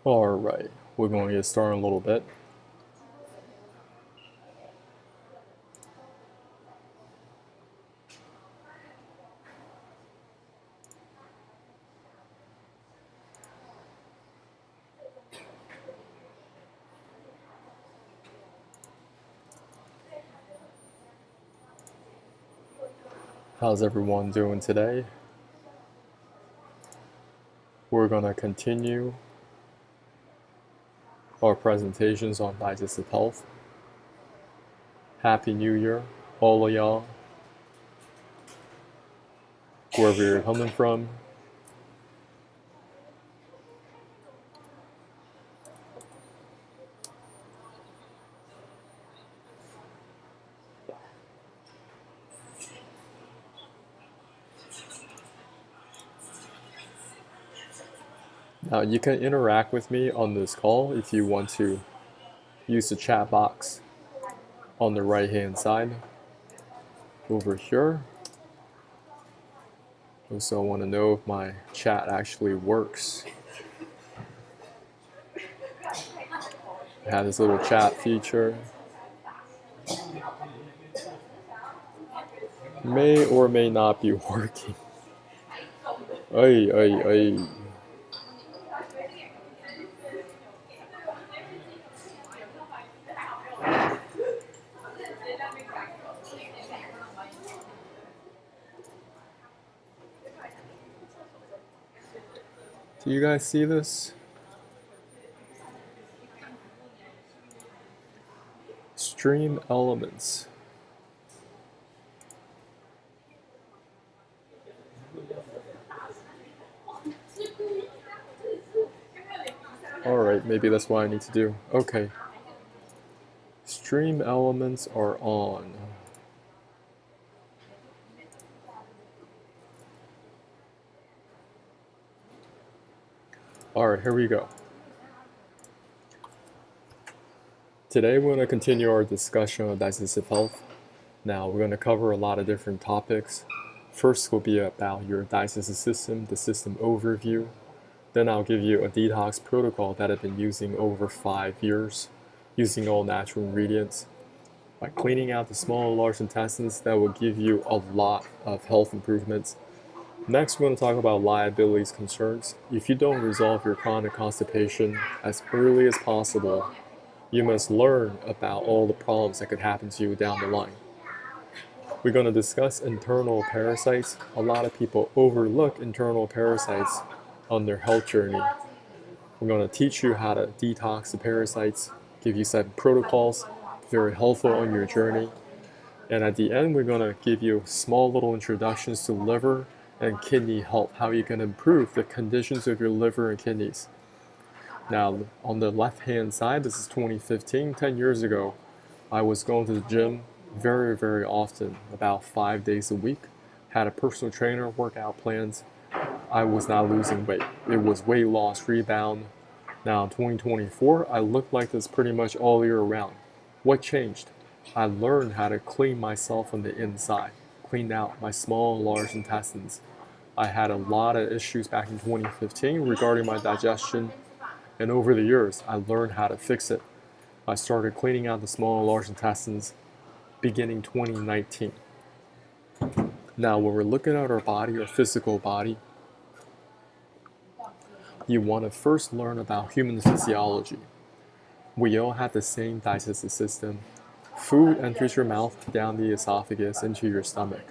Alright, we're going to get started in a little bit. How's everyone doing today? We're going to continue our presentations on digestive health. Happy New Year, all of y'all, wherever you're coming from. Now, you can interact with me on this call if you want to use the chat box on the right hand side over here. Also, I want to know if my chat actually works. I have this little chat feature. May or may not be working. Ay, ay, ay. Do you guys see this? Stream elements. Alright, maybe that's what I need to do. Okay. Stream elements are on. Alright, here we go. Today we're going to continue our discussion on digestive health. Now we're going to cover a lot of different topics. First will be about your digestive system, the system overview. Then I'll give you a detox protocol that I've been using over 5 years, using all natural ingredients. By cleaning out the small and large intestines, that will give you a lot of health improvements. Next, we're going to talk about liabilities concerns. If you don't resolve your chronic constipation as early as possible, you must learn about all the problems that could happen to you down the line. We're going to discuss internal parasites. A lot of people overlook internal parasites on their health journey. We're going to teach you how to detox the parasites, give you some protocols, very helpful on your journey. And at the end, we're going to give you small little introductions to liver and kidney health, how you can improve the conditions of your liver and kidneys. Now, on the left-hand side, this is 2015, 10 years ago. I was going to the gym very, very often, about 5 days a week. Had a personal trainer, workout plans. I was not losing weight. It was weight loss, rebound. Now, in 2024, I look like this pretty much all year round. What changed? I learned how to clean myself on the inside, cleaned out my small and large intestines. I had a lot of issues back in 2015 regarding my digestion, and over the years, I learned how to fix it. I started cleaning out the small and large intestines beginning 2019. Now, when we're looking at our body, our physical body, you want to first learn about human physiology. We all have the same digestive system. Food enters your mouth, down the esophagus, into your stomach.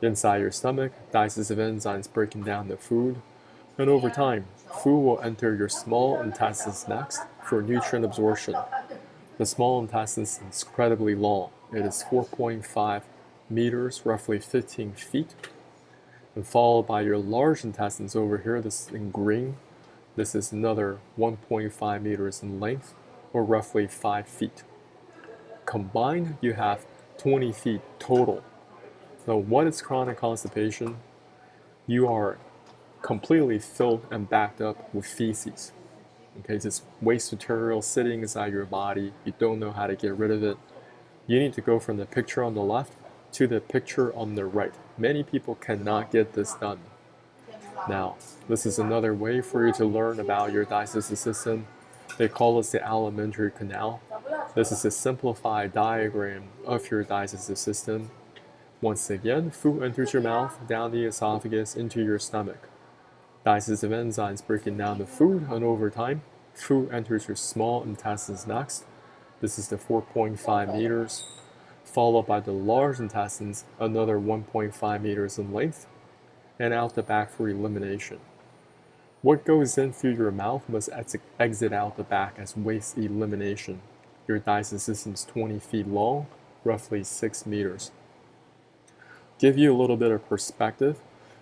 Inside your stomach, digestive enzymes breaking down the food. And over time, food will enter your small intestines next for nutrient absorption. The small intestine is incredibly long. It is 4.5 meters, roughly 15 feet. And followed by your large intestines over here, this is in green. This is another 1.5 meters in length, or roughly 5 feet. Combined, you have 20 feet total. Now, what is chronic constipation? You are completely filled and backed up with feces. Okay, it's waste material sitting inside your body. You don't know how to get rid of it. You need to go from the picture on the left to the picture on the right. Many people cannot get this done. Now, this is another way for you to learn about your digestive system. They call this the alimentary canal. This is a simplified diagram of your digestive system. Once again, food enters your mouth, down the esophagus, into your stomach. Digestive enzymes breaking down the food, and over time, food enters your small intestines next. This is the 4.5 meters, followed by the large intestines, another 1.5 meters in length, and out the back for elimination. What goes in through your mouth must exit out the back as waste elimination. Your digestive system is 20 feet long, roughly 6 meters. Give you a little bit of perspective.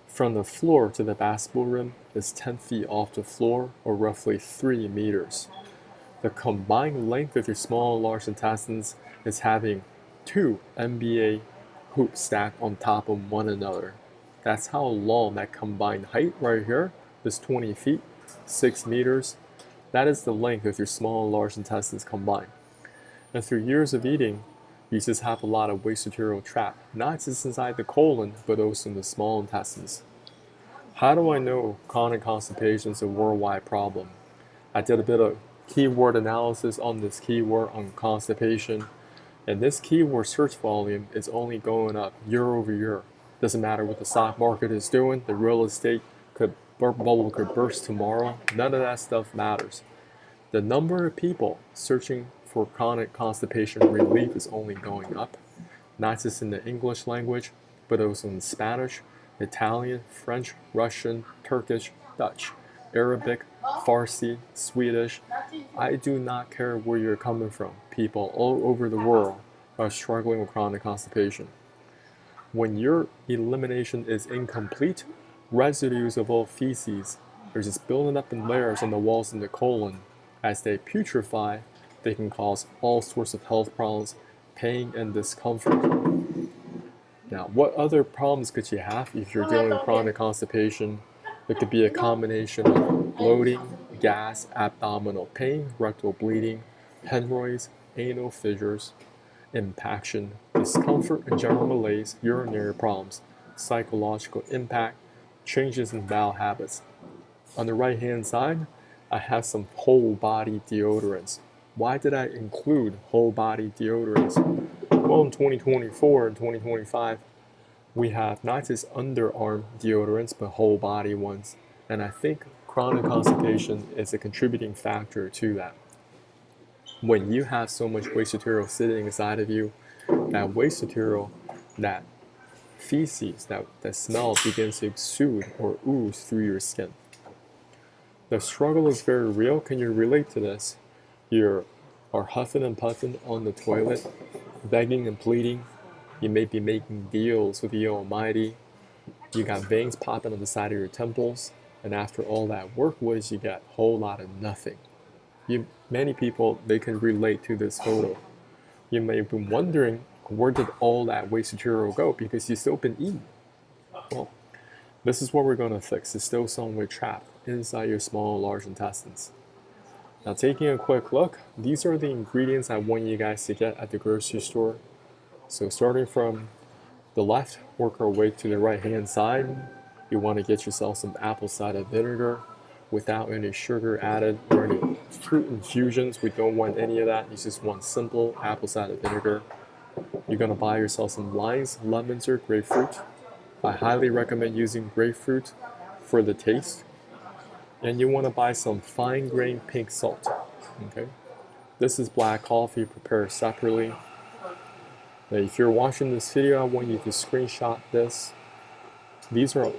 From the floor to the basketball rim is 10 feet off the floor, or roughly 3 meters. The combined length of your small and large intestines is having 2 NBA hoops stacked on top of one another. That's how long that combined height right here is 20 feet, 6 meters. That is the length of your small and large intestines combined. And through years of eating, you just have a lot of waste material trapped, not just inside the colon, but also in the small intestines. How do I know chronic constipation is a worldwide problem? I did a bit of keyword analysis on this keyword on constipation, and this keyword search volume is only going up year over year. Doesn't matter what the stock market is doing, the real estate bubble could burst tomorrow. None of that stuff matters. The number of people searching for chronic constipation relief is only going up, not just in the English language, but also in Spanish, Italian, French, Russian, Turkish, Dutch, Arabic, Farsi, Swedish. I do not care where you're coming from. People all over the world are struggling with chronic constipation. When your elimination is incomplete, residues of old feces are just building up in layers on the walls in the colon. As they putrefy, they can cause all sorts of health problems, pain, and discomfort. Now, what other problems could you have if you're dealing with chronic constipation? It could be a combination of bloating, gas, abdominal pain, rectal bleeding, hemorrhoids, anal fissures, impaction, discomfort and general malaise, urinary problems, psychological impact, changes in bowel habits. On the right hand side, I have some whole body deodorants. Why did I include whole body deodorants? Well, in 2024 and 2025, we have not just underarm deodorants, but whole body ones. And I think chronic constipation is a contributing factor to that. When you have so much waste material sitting inside of you, that waste material, that feces, that smell begins to exude or ooze through your skin. The struggle is very real. Can you relate to this? You are huffing and puffing on the toilet, begging and pleading. You may be making deals with the Almighty. You got veins popping on the side of your temples. And after all that work, what is you get? A whole lot of nothing. Many people, they can relate to this photo. You may have been wondering, where did all that waste material go? Because you've still been eating. Well, this is what we're going to fix. It's still somewhere trapped inside your small and large intestines. Now, taking a quick look, these are the ingredients I want you guys to get at the grocery store. So starting from the left, work our way to the right hand side. You want to get yourself some apple cider vinegar without any sugar added or any fruit infusions. We don't want any of that. You just want simple apple cider vinegar. You're going to buy yourself some limes, lemons, or grapefruit. I highly recommend using grapefruit for the taste. And you want to buy some fine grained pink salt. Okay, this is black coffee prepared separately. Now, if you're watching this video, I want you to screenshot this. These are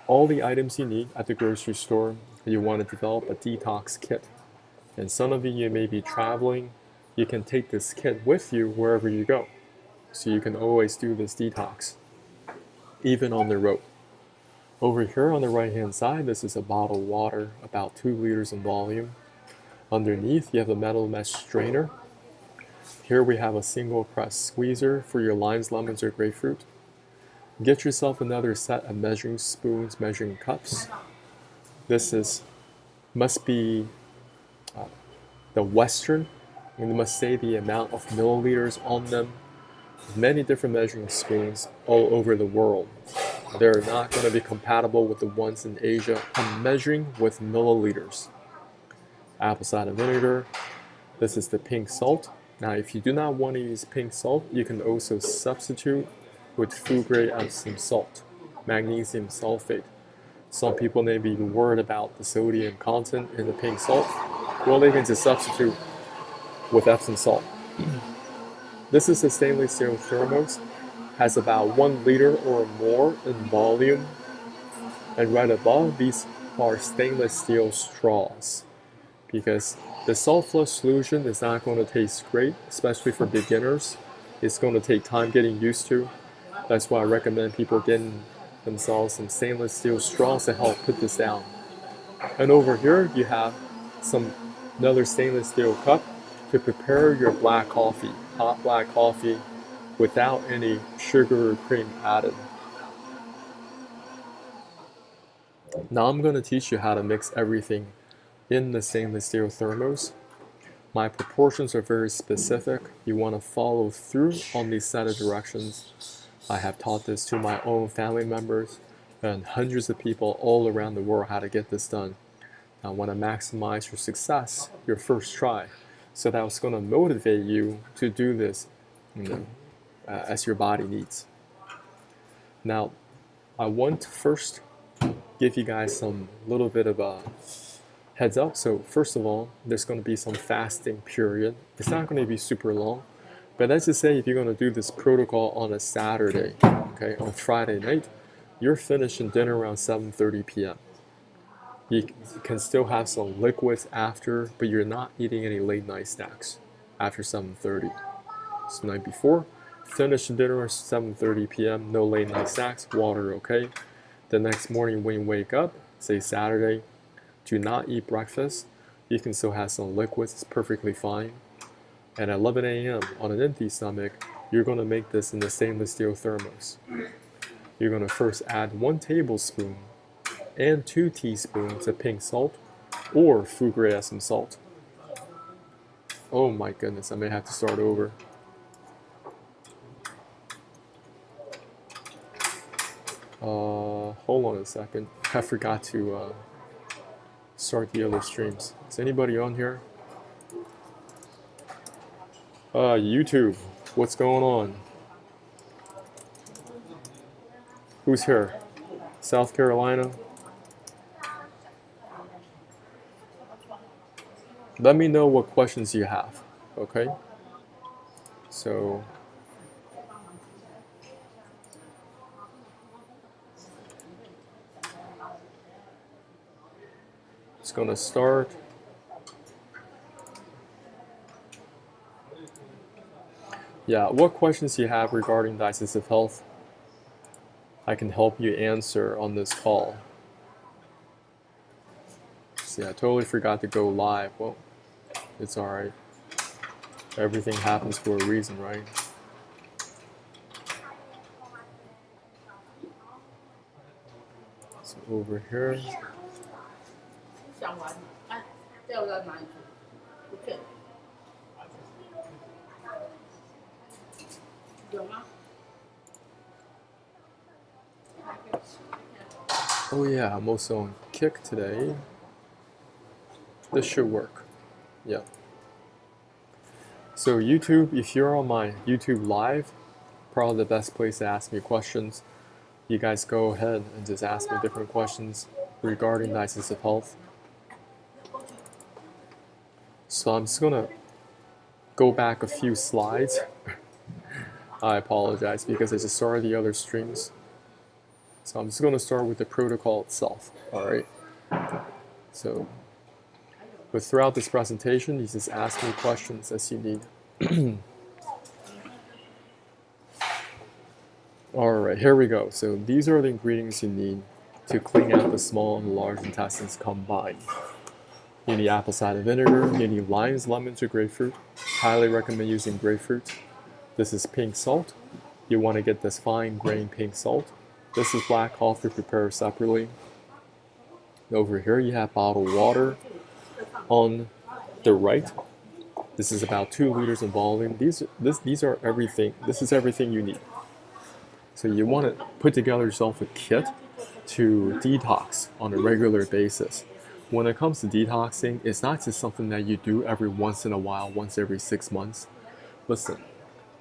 all the items you need at the grocery store. You want to develop a detox kit. And some of you may be traveling. You can take this kit with you wherever you go. So you can always do this detox, even on the road. Over here on the right hand side, this is a bottle of water, about 2 liters in volume. Underneath, you have a metal mesh strainer. Here we have a single press squeezer for your limes, lemons, or grapefruit. Get yourself another set of measuring spoons, measuring cups. This must be the Western, and you must say the amount of milliliters on them. Many different measuring spoons all over the world. They're not going to be compatible with the ones in Asia. I'm measuring with milliliters. Apple cider vinegar. This is the pink salt. Now, if you do not want to use pink salt, you can also substitute with food-grade Epsom salt, magnesium sulfate. Some people may be worried about the sodium content in the pink salt. Well, they can just substitute with Epsom salt. This is a stainless steel thermos. Has about 1 liter or more in volume. And right above, these are stainless steel straws, because the salt flush solution is not going to taste great, especially for beginners. It's going to take time getting used to. That's why I recommend people getting themselves some stainless steel straws to help put this down. And over here you have another stainless steel cup to prepare your black coffee, hot black coffee, without any sugar or cream added. Now I'm going to teach you how to mix everything in the stainless steel thermos. My proportions are very specific. You want to follow through on these set of directions. I have taught this to my own family members and hundreds of people all around the world how to get this done. I want to maximize your success, your first try. So that's going to motivate you to do this, as your body needs. Now, I want to first give you guys some little bit of a heads up. So first of all, there's going to be some fasting period. It's not going to be super long, but let's just say if you're going to do this protocol on a Saturday, okay, on Friday night, you're finishing dinner around 7:30 p.m. You can still have some liquids after, but you're not eating any late night snacks after 7:30. So the night before, finish dinner at 7:30 p.m., no late night snacks, water, okay? The next morning when you wake up, say Saturday, do not eat breakfast. You can still have some liquids, it's perfectly fine. And at 11 a.m. on an empty stomach, you're going to make this in the stainless steel thermos. You're going to first add 1 tablespoon and 2 teaspoons of pink salt or food-grade Epsom salt. Oh my goodness, I may have to start over. Hold on a second. I forgot to start the other streams. Is anybody on here? YouTube, what's going on? Who's here? South Carolina? Let me know what questions you have, okay? So, it's gonna start. Yeah, what questions you have regarding digestive health, I can help you answer on this call. See, I totally forgot to go live. Well, it's alright. Everything happens for a reason, right? So over here. Oh yeah, I'm also on Kick today. This should work. Yeah. So YouTube, if you're on my YouTube live, probably the best place to ask me questions. You guys go ahead and just ask me different questions regarding digestive health. So I'm just gonna go back a few slides. I apologize because I just started the other streams. So I'm just going to start with the protocol itself, all right? So, but throughout this presentation, you just ask me questions as you need. All right, here we go. So these are the ingredients you need to clean out the small and large intestines combined. You need apple cider vinegar, you need limes, lemons, or grapefruit. Highly recommend using grapefruit. This is pink salt. You want to get this fine grained pink salt. This is black coffee prepared separately. Over here you have bottled water. On the right, this is about 2 liters in volume. These are everything. This is everything you need. So you want to put together yourself a kit to detox on a regular basis. When it comes to detoxing, it's not just something that you do every once in a while, once every 6 months. Listen,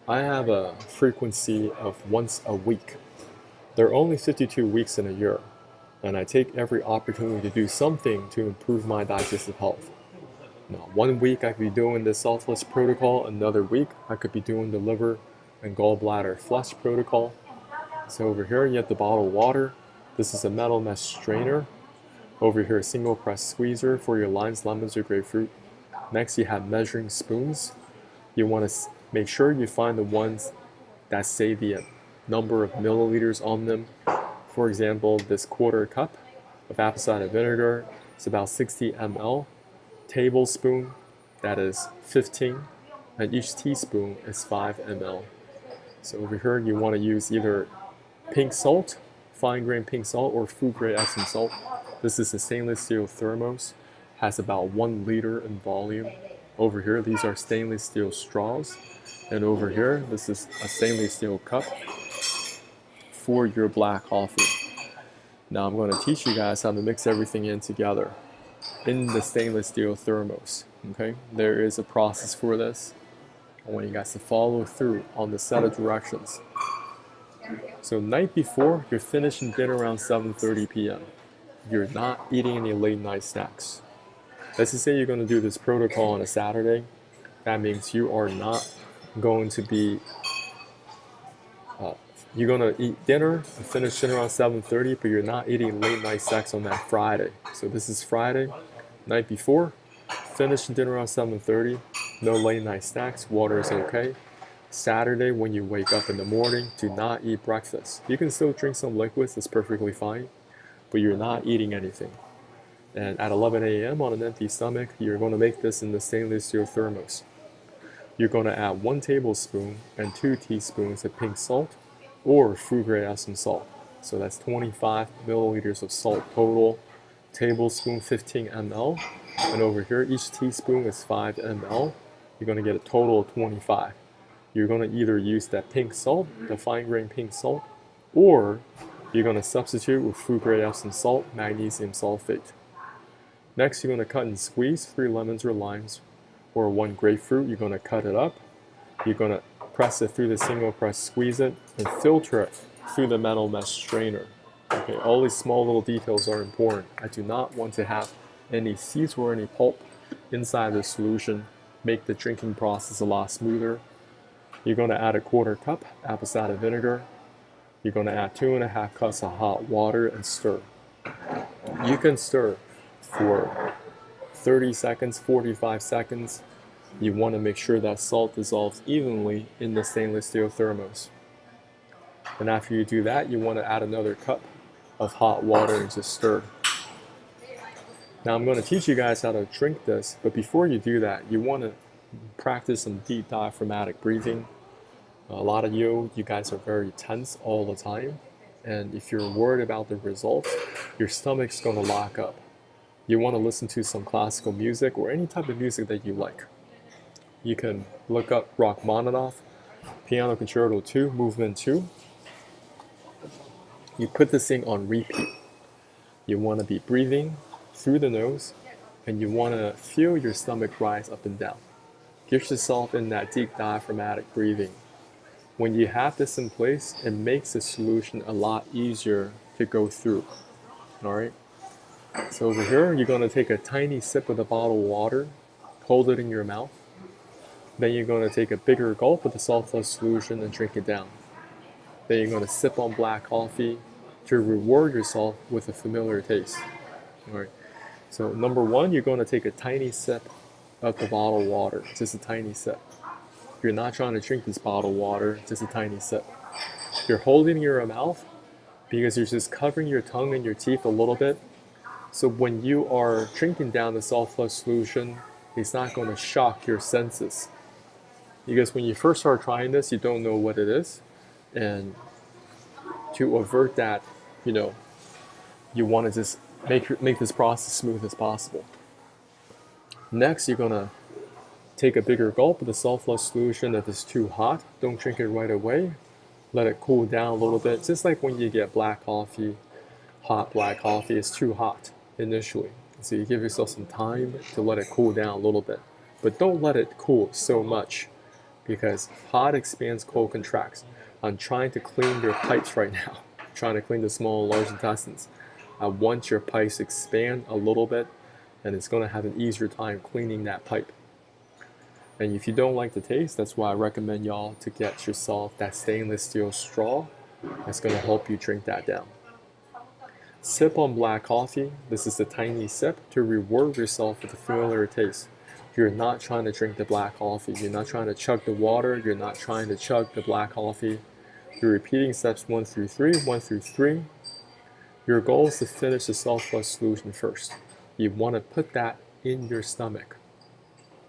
I have a frequency of once a week. There are only 52 weeks in a year, and I take every opportunity to do something to improve my digestive health. Now, 1 week I could be doing the selfless protocol, another week I could be doing the liver and gallbladder flush protocol. So over here you have the bottled water. This is a metal mesh strainer. Over here, a single press squeezer for your limes, lemons, or grapefruit. Next, you have measuring spoons. You want to make sure you find the ones that say the number of milliliters on them. For example, this quarter cup of apple cider vinegar is about 60 ml. Tablespoon, that is 15, and each teaspoon is 5 ml. So over here, you want to use either pink salt, fine grained pink salt, or food grade Epsom salt. This is a stainless steel thermos, has about 1 liter in volume. Over here, these are stainless steel straws. And over here, this is a stainless steel cup for your black coffee. Now I'm going to teach you guys how to mix everything in together in the stainless steel thermos. Okay, there is a process for this. I want you guys to follow through on the set of directions. So night before, you're finishing dinner around 7:30 p.m. You're not eating any late night snacks. Let's just say you're going to do this protocol on a Saturday. That means you are not going to be, you're going to eat dinner and finish dinner around 7:30, but you're not eating late night snacks on that Friday. So this is Friday, night before, finishing dinner around 7:30, no late night snacks, water is okay. Saturday, when you wake up in the morning, do not eat breakfast. You can still drink some liquids, that's perfectly fine, but you're not eating anything. And at 11 a.m. on an empty stomach, you're going to make this in the stainless steel thermos. You're going to add 1 tablespoon and 2 teaspoons of pink salt or food grade Epsom salt. So that's 25 milliliters of salt total, tablespoon 15 ml, and over here each teaspoon is 5 ml. You're going to get a total of 25. You're going to either use that pink salt, the fine grained pink salt, or you're going to substitute with food grade Epsom salt, magnesium sulfate. Next, you're going to cut and squeeze 3 lemons or limes, or 1 grapefruit. You're going to cut it up. You're going to press it through the single press, squeeze it, and filter it through the metal mesh strainer. Okay, all these small little details are important. I do not want to have any seeds or any pulp inside the solution. Make the drinking process a lot smoother. You're going to add a quarter cup apple cider vinegar. You're going to add 2.5 cups of hot water and stir. You can stir for 30 seconds, 45 seconds. You want to make sure that salt dissolves evenly in the stainless steel thermos. And after you do that, you want to add another cup of hot water and just stir. Now I'm going to teach you guys how to drink this, but before you do that, you want to practice some deep diaphragmatic breathing. A lot of you guys are very tense all the time, and if you're worried about the results, your stomach's going to lock up. You want to listen to some classical music or any type of music that you like. You can look up Rachmaninoff, Piano Concerto 2, Movement 2. You put this thing on repeat. You want to be breathing through the nose, and you want to feel your stomach rise up and down. Get yourself in that deep diaphragmatic breathing. When you have this in place, it makes the solution a lot easier to go through. All right? So over here, you're going to take a tiny sip of the bottled water, hold it in your mouth. Then you're going to take a bigger gulp of the sulfurous solution and drink it down. Then you're going to sip on black coffee to reward yourself with a familiar taste. All right. So number 1, you're going to take a tiny sip of the bottled water, just a tiny sip. You're not trying to drink this bottled water, just a tiny sip. You're holding it in your mouth because you're just covering your tongue and your teeth a little bit. So when you are drinking down the sulfurous solution, it's not going to shock your senses. Because when you first start trying this, you don't know what it is. And to avert that, you want to just make this process smooth as possible. Next, you're going to take a bigger gulp of the sulfurous solution. If it's too hot, don't drink it right away. let it cool down a little bit. Just like when you get black coffee, hot black coffee, it's too hot initially. So you give yourself some time to let it cool down a little bit. But don't let it cool so much because hot expands, cold contracts. I'm trying to clean your pipes right now. I'm trying to clean the small and large intestines. I want your pipes to expand a little bit, and it's going to have an easier time cleaning that pipe. And if you don't like the taste, that's why I recommend y'all to get yourself that stainless steel straw. It's going to help you drink that down. Sip on black coffee. This is a tiny sip to reward yourself with a familiar taste. You're not trying to drink the black coffee. You're not trying to chug the water. You're not trying to chug the black coffee. You're repeating steps 1 through 3, 1 through 3. Your goal is to finish the self-flush solution first. You want to put that in your stomach.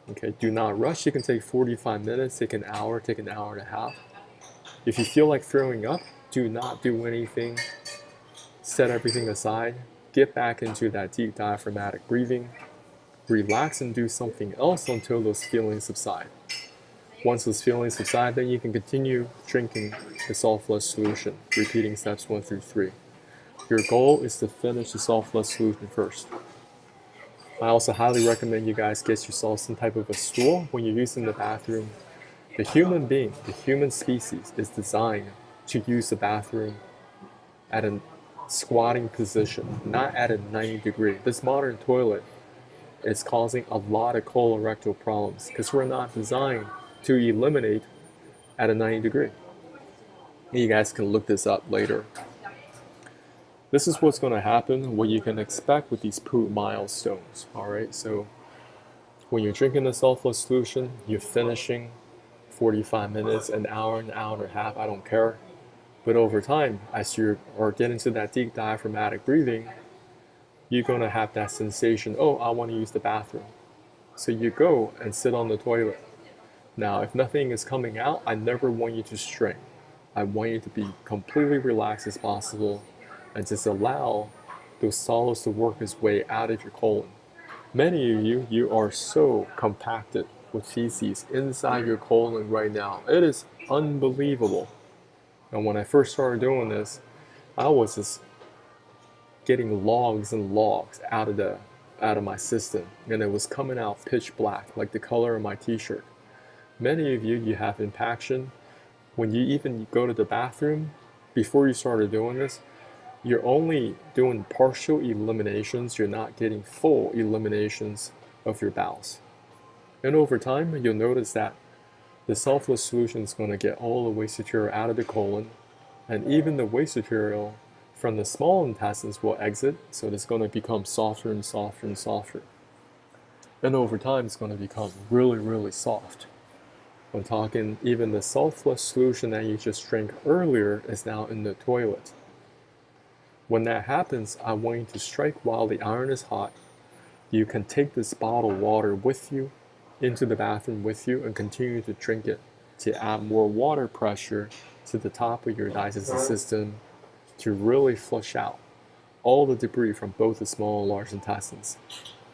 Okay, do not rush. You can take 45 minutes, take an hour and a half. If you feel like throwing up, do not do anything. Set everything aside. Get back into that deep diaphragmatic breathing. Relax and do something else until those feelings subside. Once those feelings subside, then you can continue drinking the self-flush solution, repeating steps 1 through 3. Your goal is to finish the self-flush solution first. I also highly recommend you guys get yourself some type of a stool when you're using the bathroom. The human being, the human species, is designed to use the bathroom at a squatting position, not at a 90 degree. This modern toilet is causing a lot of colorectal problems because we're not designed to eliminate at a 90 degree. You guys can look this up later. This is what's going to happen, what you can expect with these poop milestones. Alright, so when you're drinking the self-flush solution, you're finishing 45 minutes, an hour and a half, I don't care. But over time, as you get into that deep diaphragmatic breathing, you're going to have that sensation, oh, I want to use the bathroom. So you go and sit on the toilet. Now, if nothing is coming out, I never want you to strain. I want you to be completely relaxed as possible and just allow those solids to work its way out of your colon. Many of you are so compacted with feces inside your colon right now. It is unbelievable. And when I first started doing this, I was just getting logs and logs out of my system, and it was coming out pitch black, like the color of my t-shirt. Many of you have impaction. When you even go to the bathroom, before you started doing this, you're only doing partial eliminations. You're not getting full eliminations of your bowels. And over time, you'll notice that the self-flush solution is going to get all the waste material out of the colon, and even the waste material from the small intestines will exit, so it's going to become softer and softer and softer. And over time, it's going to become really, really soft. I'm talking even the self-flush solution that you just drank earlier is now in the toilet. When that happens, I want you to strike while the iron is hot. You can take this bottled water with you into the bathroom with you and continue to drink it to add more water pressure to the top of your digestive system to really flush out all the debris from both the small and large intestines.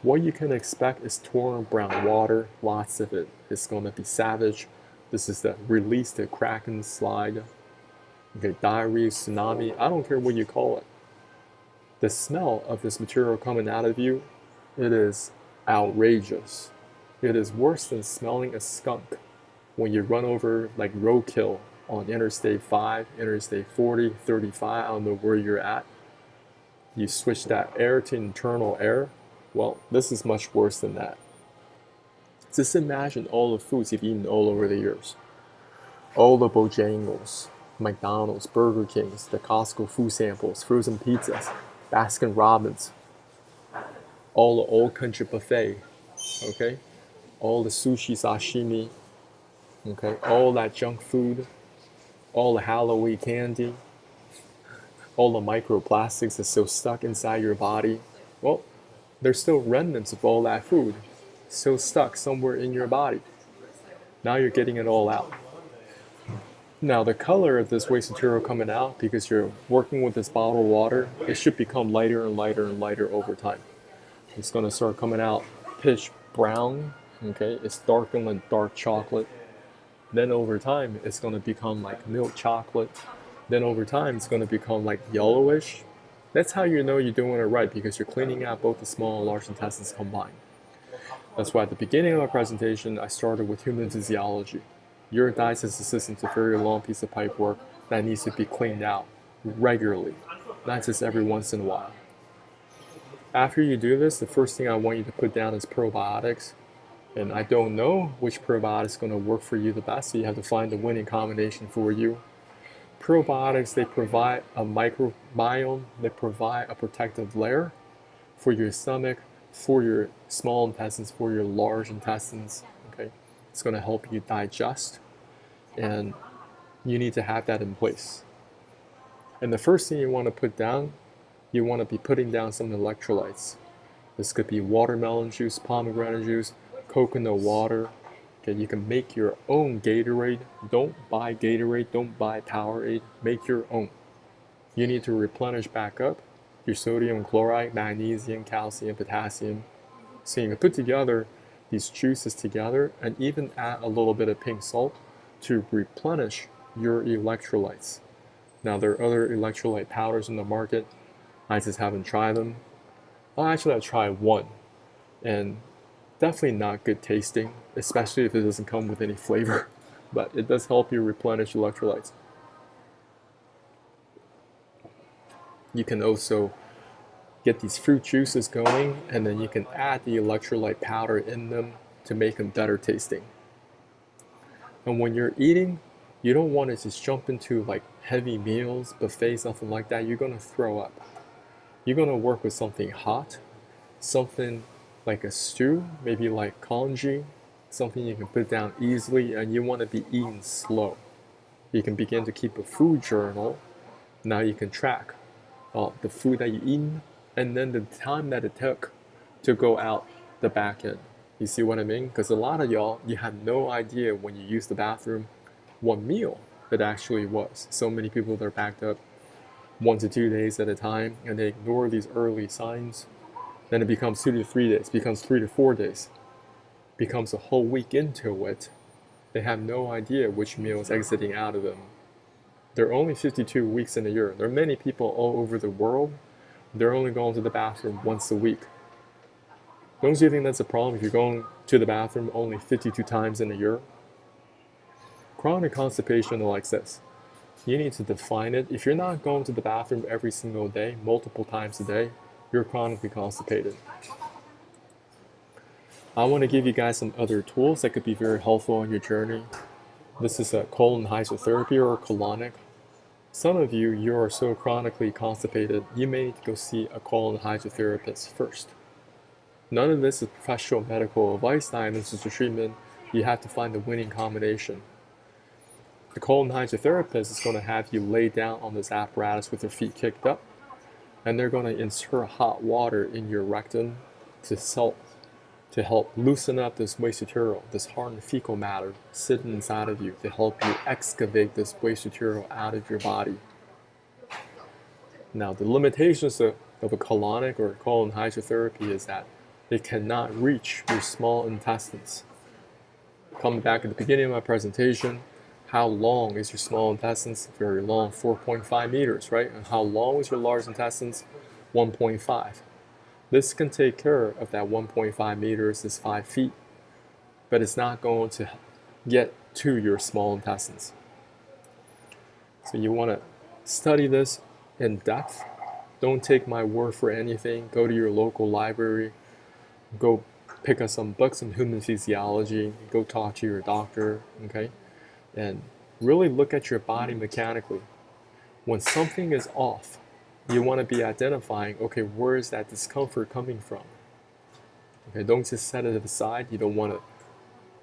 What you can expect is torn brown water, lots of it. It's going to be savage. This is the release the Kraken slide. Okay, diarrhea, tsunami, I don't care what you call it. The smell of this material coming out of you, it is outrageous. It is worse than smelling a skunk when you run over like roadkill on Interstate 5, Interstate 40, 35, I don't know where you're at. You switch that air to internal air. Well, this is much worse than that. Just imagine all the foods you've eaten all over the years. All the Bojangles, McDonald's, Burger Kings, the Costco food samples, frozen pizzas, Baskin Robbins, all the old country buffet, okay? All the sushi, sashimi, okay? All that junk food, all the Halloween candy, all the microplastics that's so stuck inside your body. Well, there's still remnants of all that food still stuck somewhere in your body. Now you're getting it all out. Now the color of this waste material coming out, because you're working with this bottled water, it should become lighter and lighter and lighter over time. It's going to start coming out pitch brown, okay? It's darker than dark chocolate. Then over time, it's going to become like milk chocolate. Then over time, it's going to become like yellowish. That's how you know you're doing it right, because you're cleaning out both the small and large intestines combined. That's why at the beginning of my presentation, I started with human physiology. Your digestive system is a very long piece of pipework that needs to be cleaned out regularly, not just every once in a while. After you do this, the first thing I want you to put down is probiotics. And I don't know which probiotic is going to work for you the best, so you have to find the winning combination for you. Probiotics, they provide a microbiome, they provide a protective layer for your stomach, for your small intestines, for your large intestines. Okay, it's going to help you digest, and you need to have that in place. And the first thing you want to put down, you want to be putting down some electrolytes. This could be watermelon juice, pomegranate juice, coconut water. Okay, you can make your own Gatorade. Don't buy Gatorade, don't buy Powerade, make your own. You need to replenish back up your sodium chloride, magnesium, calcium, potassium. So you can put together these juices together and even add a little bit of pink salt to replenish your electrolytes. Now, there are other electrolyte powders in the market. I just haven't tried them. Well, actually, I tried one, and definitely not good tasting, especially if it doesn't come with any flavor, but it does help you replenish electrolytes. You can also get these fruit juices going, and then you can add the electrolyte powder in them to make them better tasting. And when you're eating, you don't want to just jump into like heavy meals, buffets, something like that. You're going to throw up. You're going to work with something hot, something like a stew, maybe like congee, something you can put down easily, and you want to be eating slow. You can begin to keep a food journal. Now you can track the food that you eat, and then the time that it took to go out the back end. You see what I mean? Because a lot of y'all, you have no idea when you use the bathroom what meal it actually was. So many people, they're backed up 1 to 2 days at a time, and they ignore these early signs. Then it becomes 2 to 3 days, becomes 3 to 4 days, becomes a whole week into it. They have no idea which meal is exiting out of them. There are only 52 weeks in a year. There are many people all over the world, they're only going to the bathroom once a week. Don't you think that's a problem if you're going to the bathroom only 52 times in a year? Chronic constipation are like this. You need to define it. If you're not going to the bathroom every single day, multiple times a day, you're chronically constipated. I want to give you guys some other tools that could be very helpful on your journey. This is a colon hydrotherapy or colonic. Some of you, you are so chronically constipated, you may need to go see a colon hydrotherapist first. None of this is professional medical advice, diagnosis, or treatment. You have to find the winning combination. The colon hydrotherapist is going to have you lay down on this apparatus with your feet kicked up, and they're going to insert hot water in your rectum to help loosen up this waste material, this hardened fecal matter sitting inside of you, to help you excavate this waste material out of your body. Now, the limitations of a colonic or colon hydrotherapy is that it cannot reach your small intestines. Coming back at the beginning of my presentation, how long is your small intestines? Very long, 4.5 meters, right? And how long is your large intestines? 1.5. This can take care of that 1.5 meters, is 5 feet, but it's not going to get to your small intestines. So you want to study this in depth. Don't take my word for anything. Go to your local library. Go pick up some books on human physiology. Go talk to your doctor, okay? And really look at your body mechanically. When something is off, you want to be identifying, okay, where is that discomfort coming from? Okay, don't just set it aside. You don't want to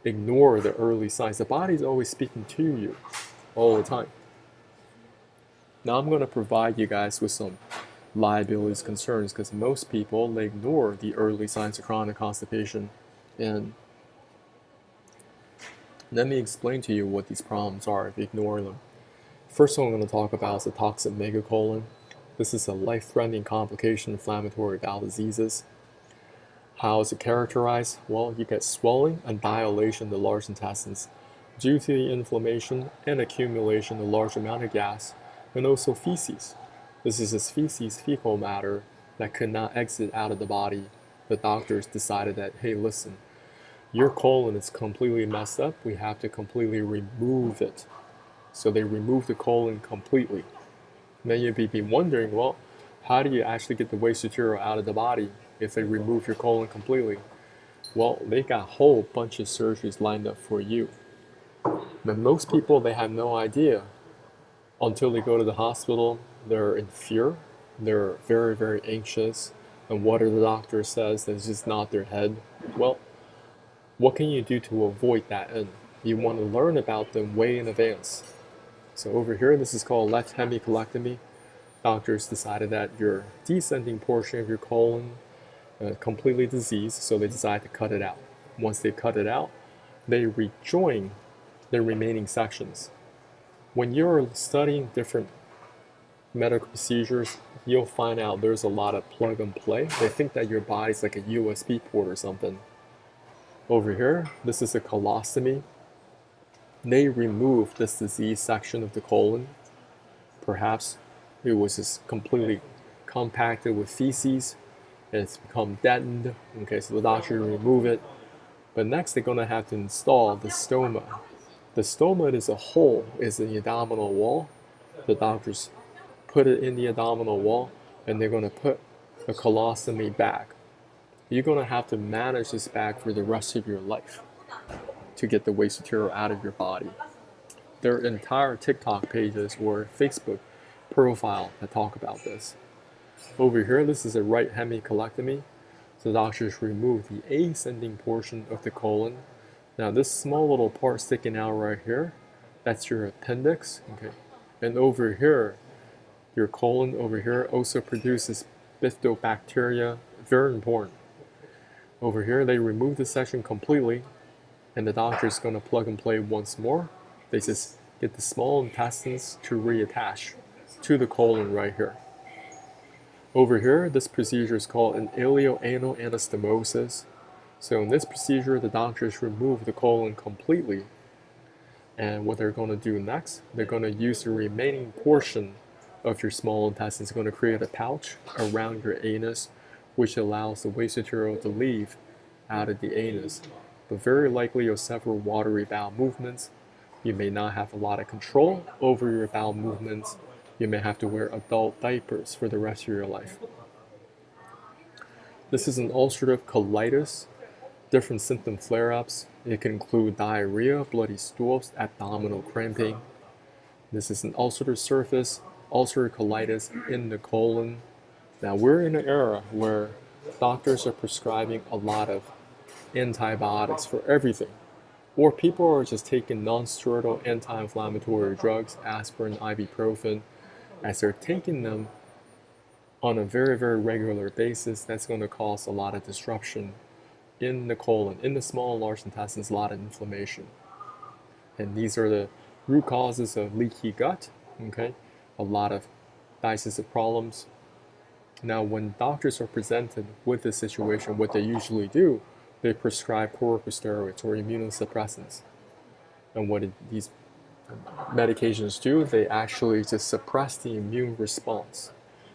ignore the early signs. The body's always speaking to you all the time. Now I'm going to provide you guys with some liabilities concerns, because most people, they ignore the early signs of chronic constipation. And let me explain to you what these problems are if you ignore them. First one I'm going to talk about is the toxic megacolon. This is a life-threatening complication of inflammatory bowel diseases. How is it characterized? Well, you get swelling and dilation of the large intestines. due to the inflammation and accumulation of large amount of gas, and also feces. This is this feces, fecal matter, that could not exit out of the body. The doctors decided that, hey, listen, your colon is completely messed up. We have to completely remove it. So they removed the colon completely. Then you'd be wondering, well, how do you actually get the waste material out of the body if they remove your colon completely? Well, they got a whole bunch of surgeries lined up for you. But most people, they have no idea until they go to the hospital. They're in fear. They're very, very anxious. And what the doctor says that's just not their head. Well, what can you do to avoid that end? You want to learn about them way in advance. So over here, this is called left hemicolectomy. Doctors decided that your descending portion of your colon completely diseased, so they decided to cut it out. Once they cut it out, they rejoin the remaining sections. When you're studying different medical procedures, you'll find out there's a lot of plug and play. They think that your body's like a USB port or something. Over here, this is a colostomy. They remove this diseased section of the colon. Perhaps it was just completely compacted with feces and it's become deadened. Okay, so the doctor will remove it. But next they're going to have to install the stoma. The stoma is a hole, is in the abdominal wall. The doctors put it in the abdominal wall and they're going to put a colostomy bag. You're going to have to manage this bag for the rest of your life to get the waste material out of your body. There are entire TikTok pages or Facebook profile that talk about this. Over here, this is a right hemicolectomy. So the doctors remove the ascending portion of the colon. Now this small little part sticking out right here, that's your appendix. Okay, and over here, your colon over here also produces bifidobacteria, very important. Over here, they remove the section completely, and the doctor is going to plug and play once more. They just get the small intestines to reattach to the colon right here. Over here, this procedure is called an ileoanal anastomosis. So in this procedure, the doctors remove the colon completely. And what they're going to do next, they're going to use the remaining portion of your small intestines. Going to create a pouch around your anus, which allows the waste material to leave out of the anus. But very likely you'll suffer watery bowel movements. You may not have a lot of control over your bowel movements. You may have to wear adult diapers for the rest of your life. This is an ulcerative colitis. Different symptom flare-ups. It can include diarrhea, bloody stools, abdominal cramping. This is an ulcerative surface, ulcerative colitis in the colon. Now we're in an era where doctors are prescribing a lot of antibiotics for everything. Or people are just taking non-steroidal anti-inflammatory drugs, aspirin, ibuprofen. As they're taking them on a very, very regular basis, that's going to cause a lot of disruption in the colon, in the small and large intestines, a lot of inflammation. And these are the root causes of leaky gut, okay? A lot of digestive problems. Now, when doctors are presented with this situation, what they usually do, they prescribe corticosteroids or immunosuppressants. And what these medications do, they actually just suppress the immune response.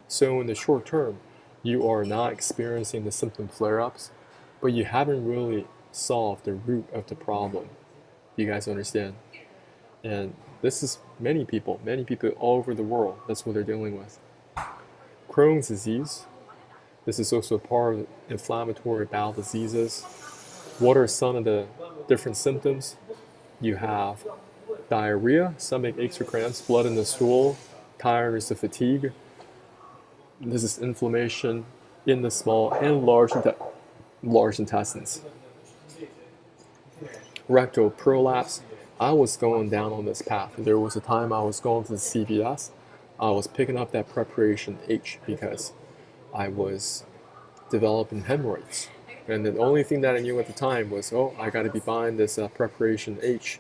So in the short term, you are not experiencing the symptom flare-ups, but you haven't really solved the root of the problem. You guys understand? And this is many people all over the world, that's what they're dealing with. Crohn's disease. This is also part of inflammatory bowel diseases. What are some of the different symptoms? You have diarrhea, stomach aches or cramps, blood in the stool, tiredness or fatigue. This is inflammation in the small and large intestines. Rectal prolapse. I was going down on this path. There was a time I was going to the CVS. I was picking up that preparation H because I was developing hemorrhoids. And the only thing that I knew at the time was, oh, I got to be buying this preparation H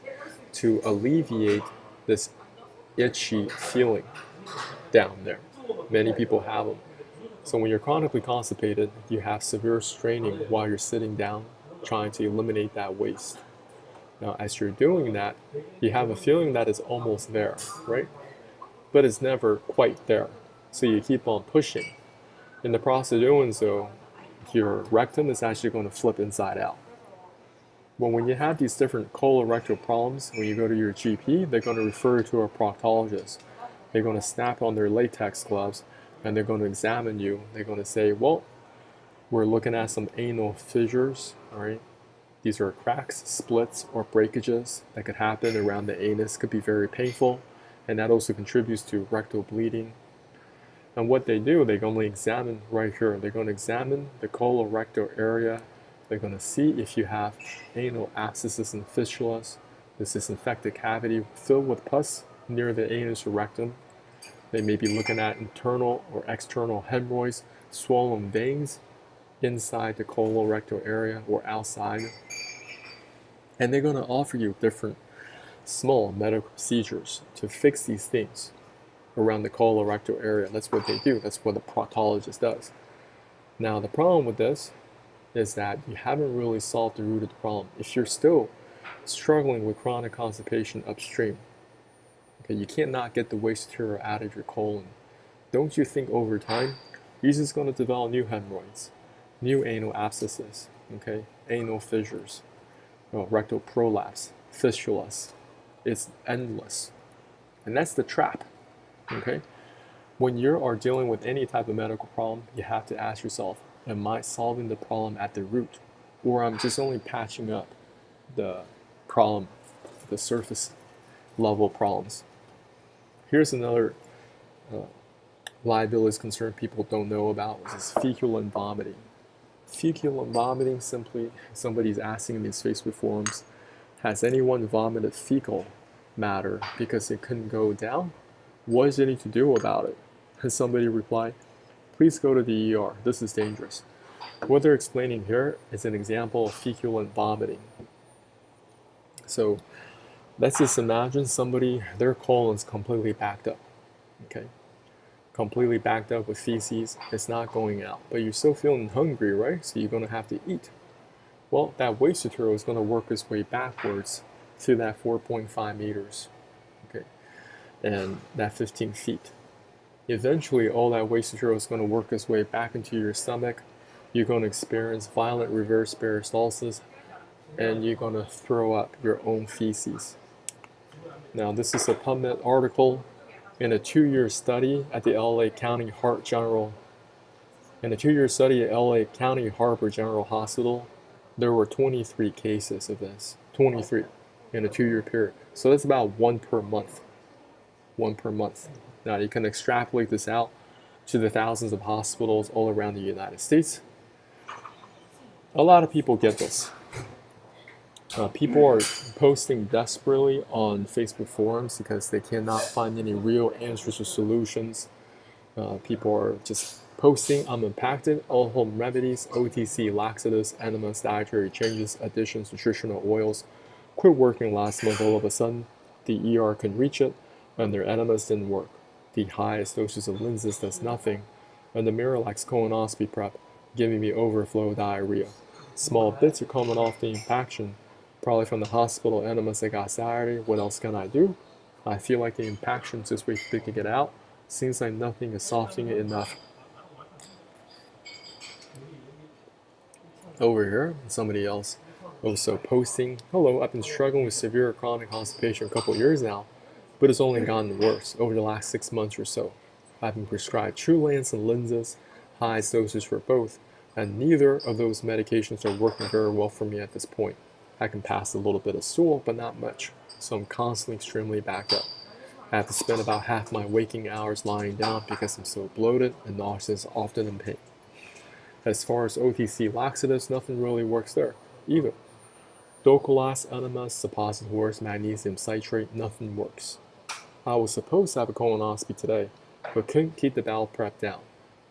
to alleviate this itchy feeling down there. Many people have them. So when you're chronically constipated, you have severe straining while you're sitting down, trying to eliminate that waste. Now, as you're doing that, you have a feeling that it's almost there, right? But it's never quite there. So you keep on pushing. In the process of doing so, your rectum is actually going to flip inside out. Well, when you have these different colorectal problems, when you go to your GP, they're going to refer you to a proctologist. They're going to snap on their latex gloves and they're going to examine you. They're going to say, well, we're looking at some anal fissures, all right? These are cracks, splits, or breakages that could happen around the anus, could be very painful, and that also contributes to rectal bleeding. And what they do, they're going to examine right here. They're going to examine the colorectal area. They're going to see if you have anal abscesses and fistulas. This is infected cavity filled with pus near the anus or rectum. They may be looking at internal or external hemorrhoids, swollen veins inside the colorectal area or outside. And they're going to offer you different small medical procedures to fix these things around the colorectal area. That's what they do. That's what the proctologist does. Now, the problem with this is that you haven't really solved the root of the problem. If you're still struggling with chronic constipation upstream, okay, you can't not get the waste material out of your colon. Don't you think over time, you're just going to develop new hemorrhoids, new anal abscesses, okay, anal fissures, rectal prolapse, fistulas. It's endless. And that's the trap, okay? When you are dealing with any type of medical problem, you have to ask yourself, am I solving the problem at the root? Or I'm just only patching up the problem, the surface level problems. Here's another liabilities concern people don't know about, which is fecal and vomiting. Fecal and vomiting, simply somebody's asking in these Facebook forums, has anyone vomited fecal matter because it couldn't go down? What does it need to do about it? And somebody replied, please go to the ER, this is dangerous. What they're explaining here is an example of fecal and vomiting. So let's just imagine somebody, their colon's completely backed up, okay? Completely backed up with feces, it's not going out, but you're still feeling hungry, right? So you're gonna have to eat. Well, that waste material is gonna work its way backwards through that 4.5 meters, okay? And that 15 feet. Eventually, all that waste material is going to work its way back into your stomach. You're going to experience violent reverse peristalsis, and you're going to throw up your own feces. Now, this is a PubMed article in a 2-year study at the LA County Harbor General Hospital. There were 23 cases of this, 23 in a 2-year period. So that's about one per month. Now, you can extrapolate this out to the thousands of hospitals all around the United States. A lot of people get this. People are posting desperately on Facebook forums because they cannot find any real answers or solutions. People are just posting, I'm impacted, all home remedies, OTC, laxatives, enemas, dietary changes, additions, nutritional oils. Quit working last month, all of a sudden, the ER can reach it, and their enemas didn't work. The highest doses of lenses does nothing, and the Miralax colonoscopy prep giving me overflow diarrhea. Small bits are coming off the impaction, probably from the hospital enemas I got Saturday. What else can I do? I feel like the impaction is just picking it out. Seems like nothing is softening it enough. Over here, somebody else also posting, hello, I've been struggling with severe chronic constipation a couple years now, but it's only gotten worse over the last 6 months or so. I've been prescribed Trulance and lenses, high doses for both, and neither of those medications are working very well for me at this point. I can pass a little bit of stool, but not much, so I'm constantly extremely backed up. I have to spend about half my waking hours lying down because I'm so bloated and nauseous, often in pain. As far as OTC laxatives, nothing really works there either. Docolas, enemas, suppositories, magnesium citrate, nothing works. I was supposed to have a colonoscopy today, but couldn't keep the bowel prep down.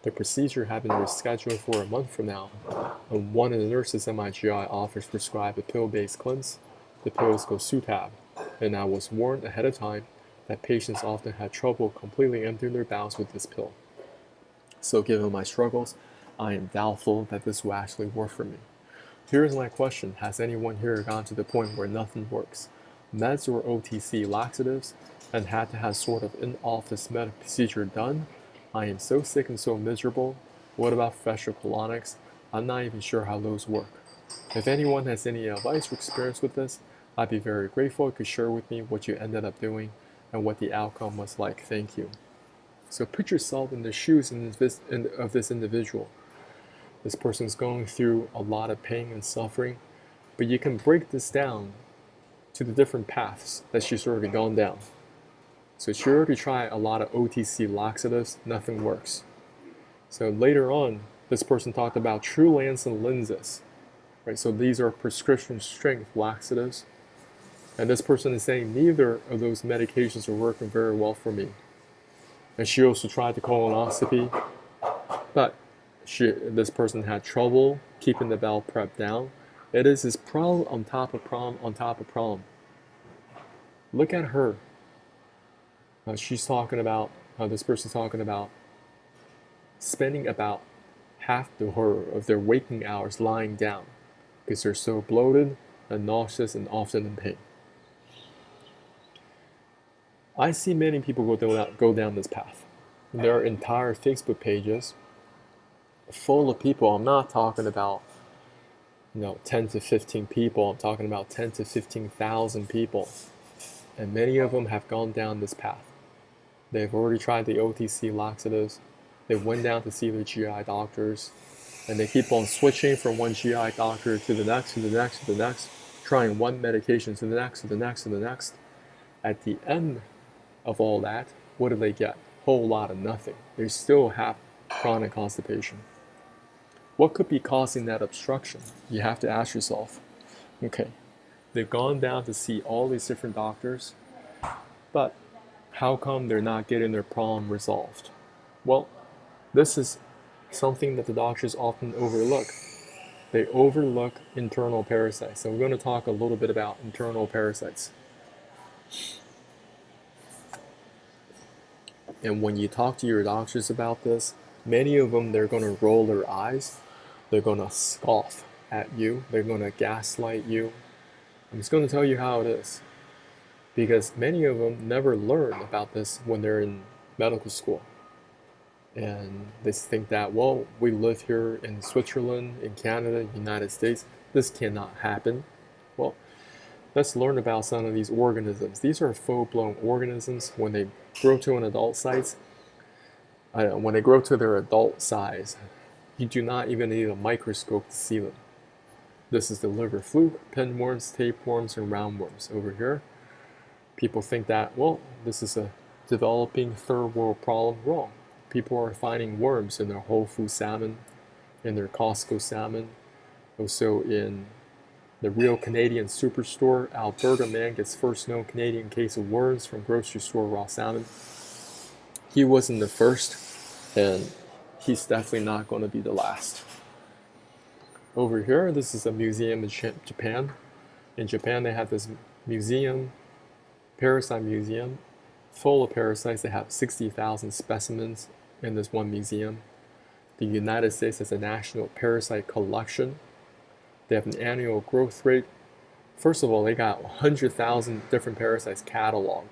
The procedure had been rescheduled for a month from now, and one of the nurses at my GI office prescribed a pill-based cleanse. The pill is called Sutab, and I was warned ahead of time that patients often had trouble completely emptying their bowels with this pill. So given my struggles, I am doubtful that this will actually work for me. Here's my question. Has anyone here gone to the point where nothing works? Meds or OTC laxatives and had to have sort of in-office medical procedure done? I am so sick and so miserable. What about professional colonics? I'm not even sure how those work. If anyone has any advice or experience with this, I'd be very grateful if you could share with me what you ended up doing and what the outcome was like. Thank you. So put yourself in the shoes of this individual. This person's going through a lot of pain and suffering, but you can break this down to the different paths that she's already gone down. So she already tried a lot of OTC laxatives, nothing works. So later on, this person talked about Trulance and Linzess, right? So these are prescription strength laxatives. And this person is saying neither of those medications are working very well for me. And she also tried the colonoscopy, but this person had trouble keeping the bowel prep down. It is this problem on top of problem on top of problem. Look at her. She's talking about, this person's talking about spending about half of their waking hours lying down because they're so bloated and nauseous and often in pain. I see many people go down this path. There are entire Facebook pages full of people. I'm not talking about 10 to 15 people. I'm talking about 10 to 15,000 people. And many of them have gone down this path. They've already tried the OTC laxatives. They went down to see their GI doctors. And they keep on switching from one GI doctor to the next, to the next, to the next, trying one medication to the next, to the next, to the next. At the end of all that, what do they get? Whole lot of nothing. They still have chronic constipation. What could be causing that obstruction? You have to ask yourself. Okay, they've gone down to see all these different doctors, but how come they're not getting their problem resolved? Well, this is something that the doctors often overlook. They overlook internal parasites. So we're going to talk a little bit about internal parasites. And when you talk to your doctors about this, many of them, they're going to roll their eyes. They're going to scoff at you. They're going to gaslight you. I'm just going to tell you how it is. Because many of them never learn about this when they're in medical school. And they think that, well, we live here in Switzerland, in Canada, United States. This cannot happen. Well, let's learn about some of these organisms. These are full-blown organisms. When they grow to an adult size, when they grow to their adult size, you do not even need a microscope to see them. This is the liver fluke, pinworms, tapeworms, and roundworms. Over here, people think that, well, this is a developing third world problem. Wrong. People are finding worms in their Whole Food salmon, in their Costco salmon, also in the real Canadian superstore. Alberta man gets first known Canadian case of worms from grocery store raw salmon. He wasn't the first, and he's definitely not going to be the last. Over here, this is a museum in Japan. In Japan, they have this museum, parasite museum, full of parasites. They have 60,000 specimens in this one museum. The United States has a national parasite collection. They have an annual growth rate. First of all, they got 100,000 different parasites cataloged.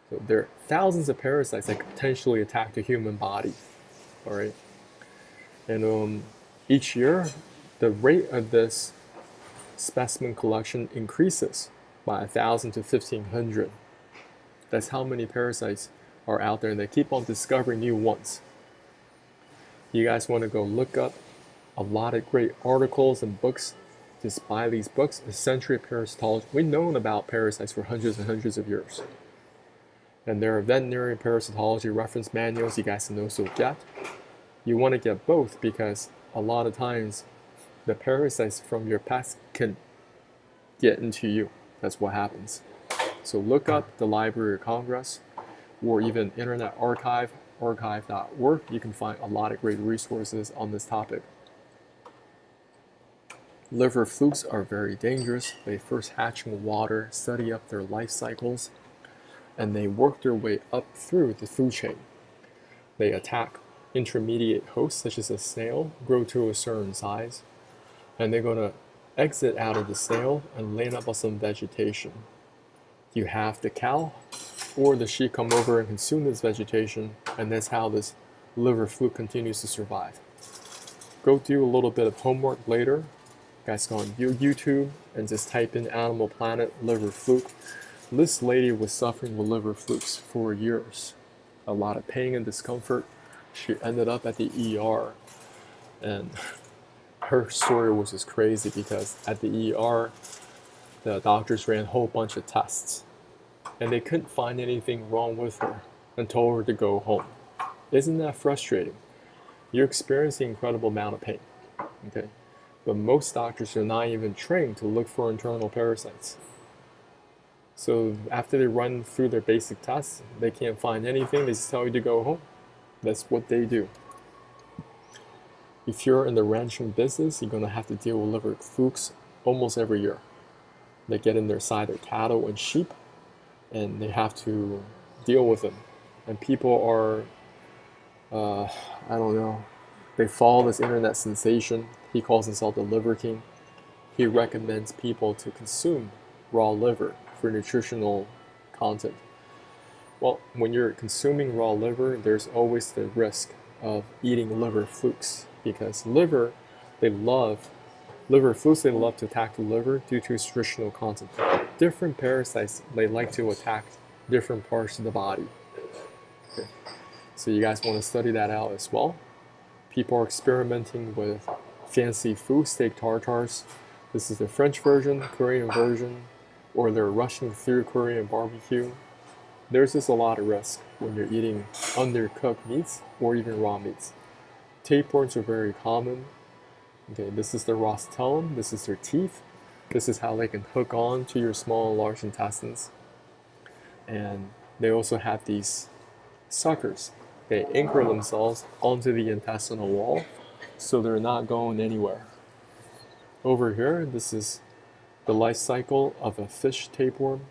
So there are thousands of parasites that could potentially attack the human body. All right. And each year, the rate of this specimen collection increases by 1,000 to 1,500. That's how many parasites are out there, and they keep on discovering new ones. You guys want to go look up a lot of great articles and books. Just buy these books. A Century of Parasitology. We've known about parasites for hundreds and hundreds of years. And there are veterinary parasitology reference manuals you guys can also get. You want to get both because a lot of times the parasites from your pets can get into you. That's what happens. So look up the Library of Congress or even Internet Archive, archive.org. You can find a lot of great resources on this topic. Liver flukes are very dangerous. They first hatch in water, study up their life cycles, and they work their way up through the food chain. They attack intermediate hosts such as a snail, grow to a certain size, and they're going to exit out of the snail and land up on some vegetation. You have the cow or the sheep come over and consume this vegetation, and that's how this liver fluke continues to survive. Go do a little bit of homework later. You guys go on YouTube and just type in Animal Planet liver fluke. This lady was suffering with liver flukes for years. A lot of pain and discomfort. She ended up at the ER, and her story was just crazy because at the ER, the doctors ran a whole bunch of tests and they couldn't find anything wrong with her and told her to go home. Isn't that frustrating? You're experiencing an incredible amount of pain, okay? But most doctors are not even trained to look for internal parasites. So after they run through their basic tests, they can't find anything, they just tell you to go home. That's what they do. If you're in the ranching business, you're gonna have to deal with liver flukes almost every year. They get in their side of cattle and sheep, and they have to deal with them. And people are, I don't know, they follow this internet sensation. He calls himself the Liver King. He recommends people to consume raw liver for nutritional content. Well, when you're consuming raw liver, there's always the risk of eating liver flukes, because liver flukes, they love to attack the liver due to its nutritional content. Different parasites, they like to attack different parts of the body. Okay. So you guys want to study that out as well. People are experimenting with fancy food, steak tartars. This is the French version, Korean version, or they're rushing through Korean barbecue. There's just a lot of risk when you're eating undercooked meats or even raw meats. Tapeworms are very common. Okay, this is the rostellum, this is their teeth. This is how they can hook on to your small and large intestines. And they also have these suckers. They anchor themselves onto the intestinal wall, so they're not going anywhere. Over here, this is the life cycle of a fish tapeworm,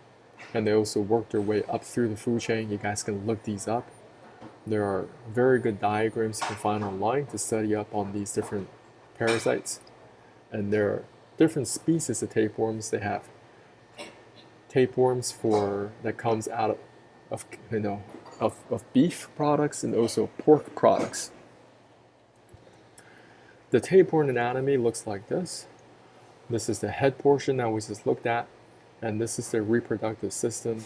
and they also work their way up through the food chain. You guys can look these up. There are very good diagrams you can find online to study up on these different parasites. And there are different species of tapeworms. They have tapeworms that comes out of beef products and also pork products. The tapeworm anatomy looks like this. This is the head portion that we just looked at, and this is their reproductive system.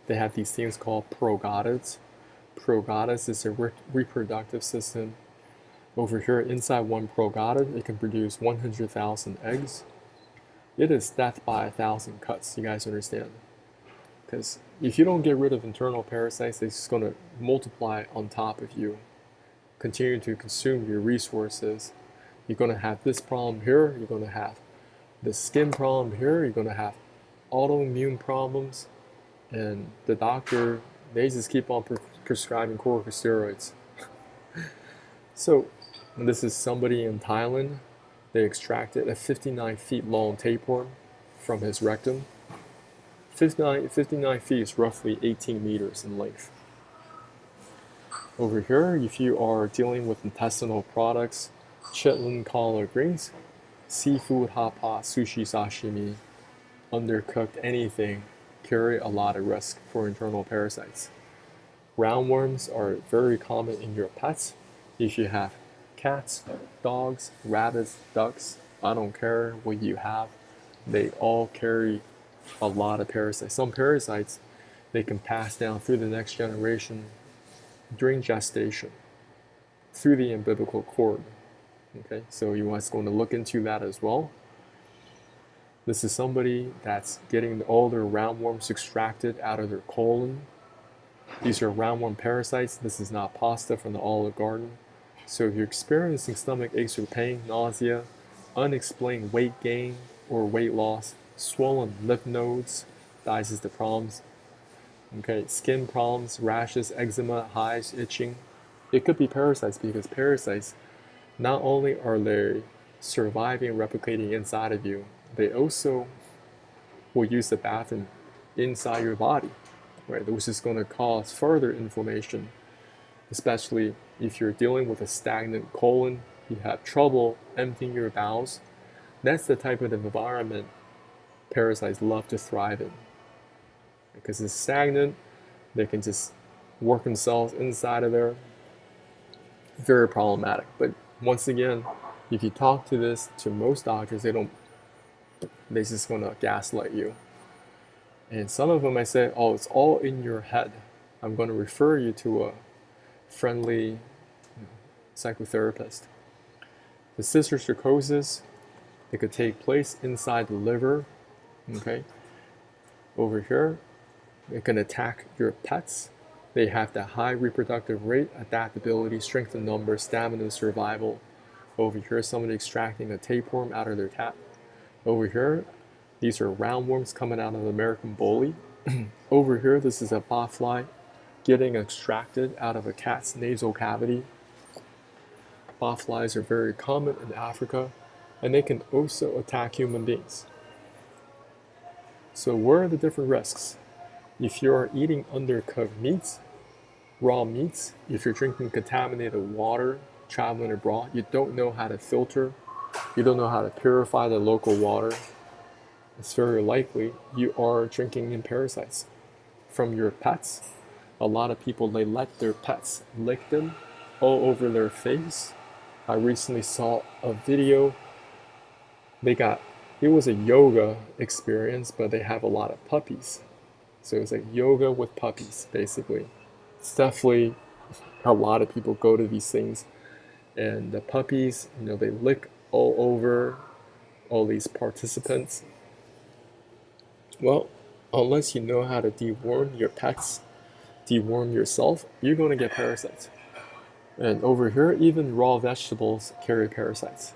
They have these things called progonids. Progonids is their reproductive system. Over here, inside one progonid, it can produce 100,000 eggs. It is death by 1,000 cuts, you guys understand? Because if you don't get rid of internal parasites, they're just going to multiply on top of you, continue to consume your resources. You're going to have this problem here, you're going to have the skin problem here, you're going to have autoimmune problems, and the doctor, they just keep on prescribing corticosteroids. So this is somebody in Thailand. They extracted a 59 feet long tapeworm from his rectum. 59 feet is roughly 18 meters in length. Over here, if you are dealing with intestinal products, chitlin, collard greens, seafood, hot pot, sushi, sashimi, undercooked anything, carry a lot of risk for internal parasites. Roundworms are very common in your pets. If you have cats, dogs, rabbits, ducks, I don't care what you have, they all carry a lot of parasites. Some parasites, they can pass down through the next generation during gestation, through the umbilical cord. Okay, so you guys going to look into that as well. This is somebody that's getting all their roundworms extracted out of their colon. These are roundworm parasites. This is not pasta from the Olive Garden. So if you're experiencing stomach aches or pain, nausea, unexplained weight gain or weight loss, swollen lymph nodes, digestive problems, okay, skin problems, rashes, eczema, hives, itching, it could be parasites, because parasites, not only are they surviving and replicating inside of you, they also will use the bathroom inside your body, right? Which is going to cause further inflammation, especially if you're dealing with a stagnant colon, you have trouble emptying your bowels. That's the type of environment parasites love to thrive in. Because it's stagnant, they can just work themselves inside of there. Very problematic. But once again, if you talk to most doctors, they're just gonna gaslight you. And some of them I say, oh, it's all in your head. I'm gonna refer you to a friendly psychotherapist. The cysticercosis, it could take place inside the liver, okay? Over here, it can attack your pets. They have that high reproductive rate, adaptability, strength in numbers, stamina, survival. Over here, somebody extracting a tapeworm out of their cat. Over here, these are roundworms coming out of the American bully. Over here, this is a botfly getting extracted out of a cat's nasal cavity. Botflies are very common in Africa, and they can also attack human beings. So where are the different risks? If you're eating undercooked meats, raw meats, if you're drinking contaminated water, traveling abroad, you don't know how to filter, you don't know how to purify the local water, it's very likely you are drinking in parasites from your pets. A lot of people, they let their pets lick them all over their face. I recently saw a video. It was a yoga experience, but they have a lot of puppies. So it's like yoga with puppies, basically. It's definitely a lot of people go to these things, and the puppies, they lick all over all these participants. Well, unless you know how to deworm your pets, deworm yourself, you're going to get parasites. And over here, even raw vegetables carry parasites.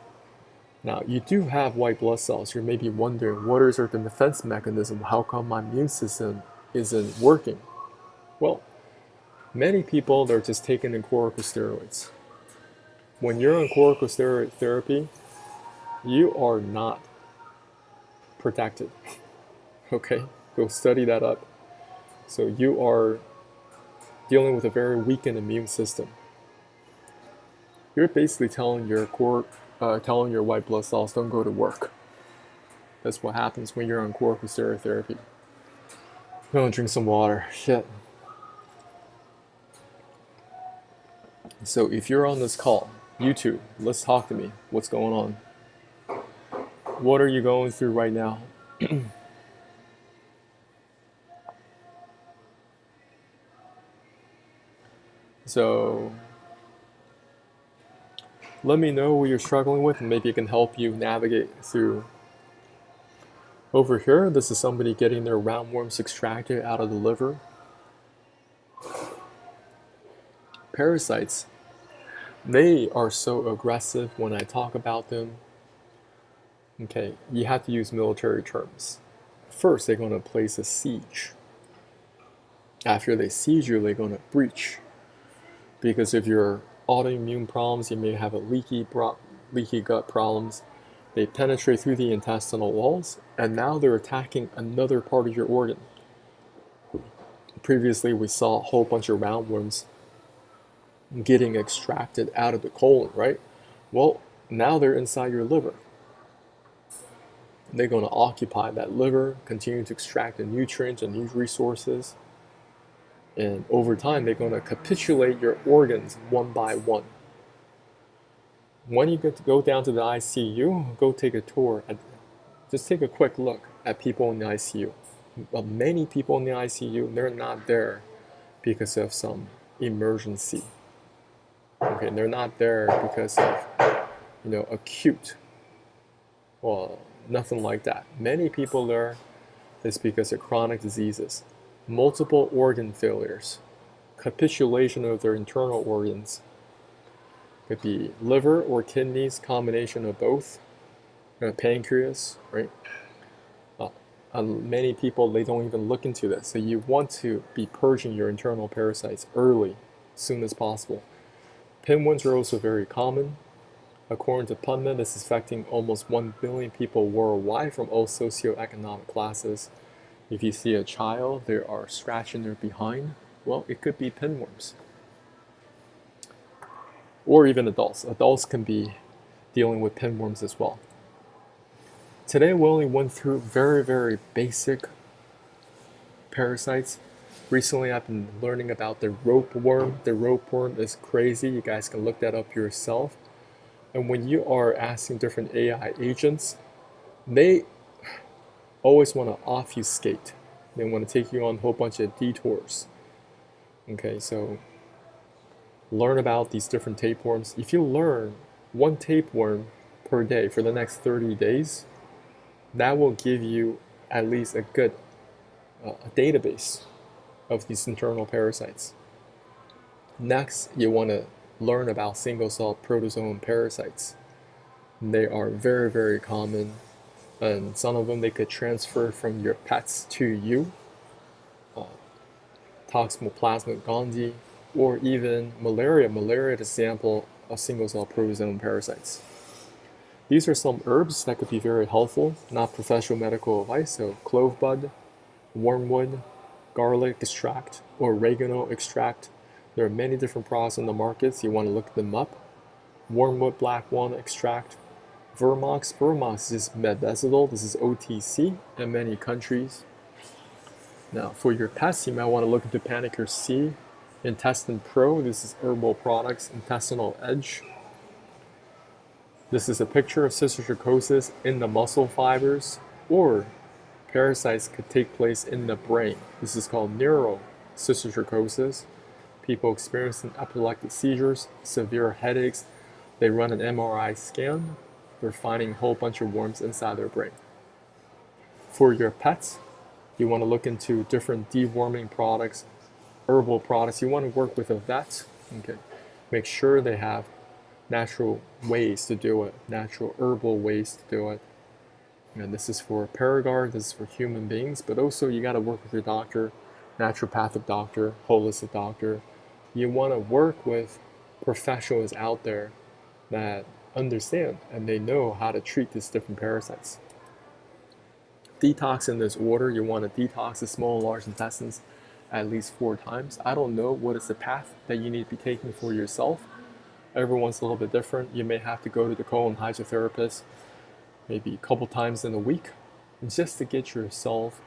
Now, you do have white blood cells. You may be wondering, what is the defense mechanism? How come my immune system isn't working? Well, many people, they're just taking in corticosteroids. When you're on corticosteroid therapy, you are not protected. Okay? Go study that up. So you are dealing with a very weakened immune system. You're basically telling your white blood cells, don't go to work. That's what happens when you're on corticosteroid therapy. Go and drink some water. Shit. So if you're on this call, YouTube, let's talk to me. What's going on? What are you going through right now? So let me know what you're struggling with, and maybe it can help you navigate through. Over here, this is somebody getting their roundworms extracted out of the liver. Parasites, they are so aggressive when I talk about them. Okay, you have to use military terms. First, they're going to place a siege. After they siege you, they're going to breach. Because if you're autoimmune problems, you may have a leaky gut problems. They penetrate through the intestinal walls, and now they're attacking another part of your organ. Previously, we saw a whole bunch of roundworms getting extracted out of the colon, right? Well, now they're inside your liver. They're going to occupy that liver, continue to extract the nutrients and new resources. And over time, they're going to capitulate your organs one by one. When you get to go down to the ICU, go take a tour. Just take a quick look at people in the ICU. Many people in the ICU, they're not there because of some emergency. Okay, they're not there because of, acute. Well, nothing like that. Many people there is because of chronic diseases, multiple organ failures, capitulation of their internal organs. Could be liver or kidneys, combination of both, pancreas, right? Many people, they don't even look into this. So you want to be purging your internal parasites early, as soon as possible. Pinworms are also very common. According to PubMed, this is affecting almost 1 billion people worldwide from all socioeconomic classes. If you see a child, they are scratching their behind, well, it could be pinworms. Or even adults. Adults can be dealing with pinworms as well. Today we only went through very basic parasites. Recently I've been learning about the ropeworm. The ropeworm is crazy. You guys can look that up yourself. And when you are asking different AI agents, they always want to obfuscate. They want to take you on a whole bunch of detours. Okay, so learn about these different tapeworms. If you learn one tapeworm per day for the next 30 days, that will give you at least a good a database of these internal parasites. Next, you want to learn about single-cell protozoan parasites. They are very common, and some of them they could transfer from your pets to you. Toxoplasma gondii, or even malaria. Malaria is an example of single-cell protozoan parasites. These are some herbs that could be very helpful, not professional medical advice, so clove bud, wormwood, garlic extract, or oregano extract. There are many different products on the market, so you want to look them up. Wormwood black walnut extract, Vermox. Vermox is medicinal. This is OTC in many countries. Now, for your pets, you might want to look into Panicure C, Intestine Pro. This is herbal products, Intestinal Edge. This is a picture of cysticercosis in the muscle fibers, or parasites could take place in the brain. This is called neurocysticercosis. People experiencing epileptic seizures, severe headaches. They run an MRI scan. They're finding a whole bunch of worms inside their brain. For your pets, you want to look into different deworming products, herbal products. You want to work with a vet. Okay, make sure they have natural ways to do it, natural herbal ways to do it. And this is for Paragard, this is for human beings, but also you got to work with your doctor, naturopathic doctor, holistic doctor. You want to work with professionals out there that understand and they know how to treat these different parasites. Detox in this order. You want to detox the small and large intestines at least 4 times. I don't know what is the path that you need to be taking for yourself. Everyone's a little bit different. You may have to go to the colon hydrotherapist maybe a couple times in a week just to get yourself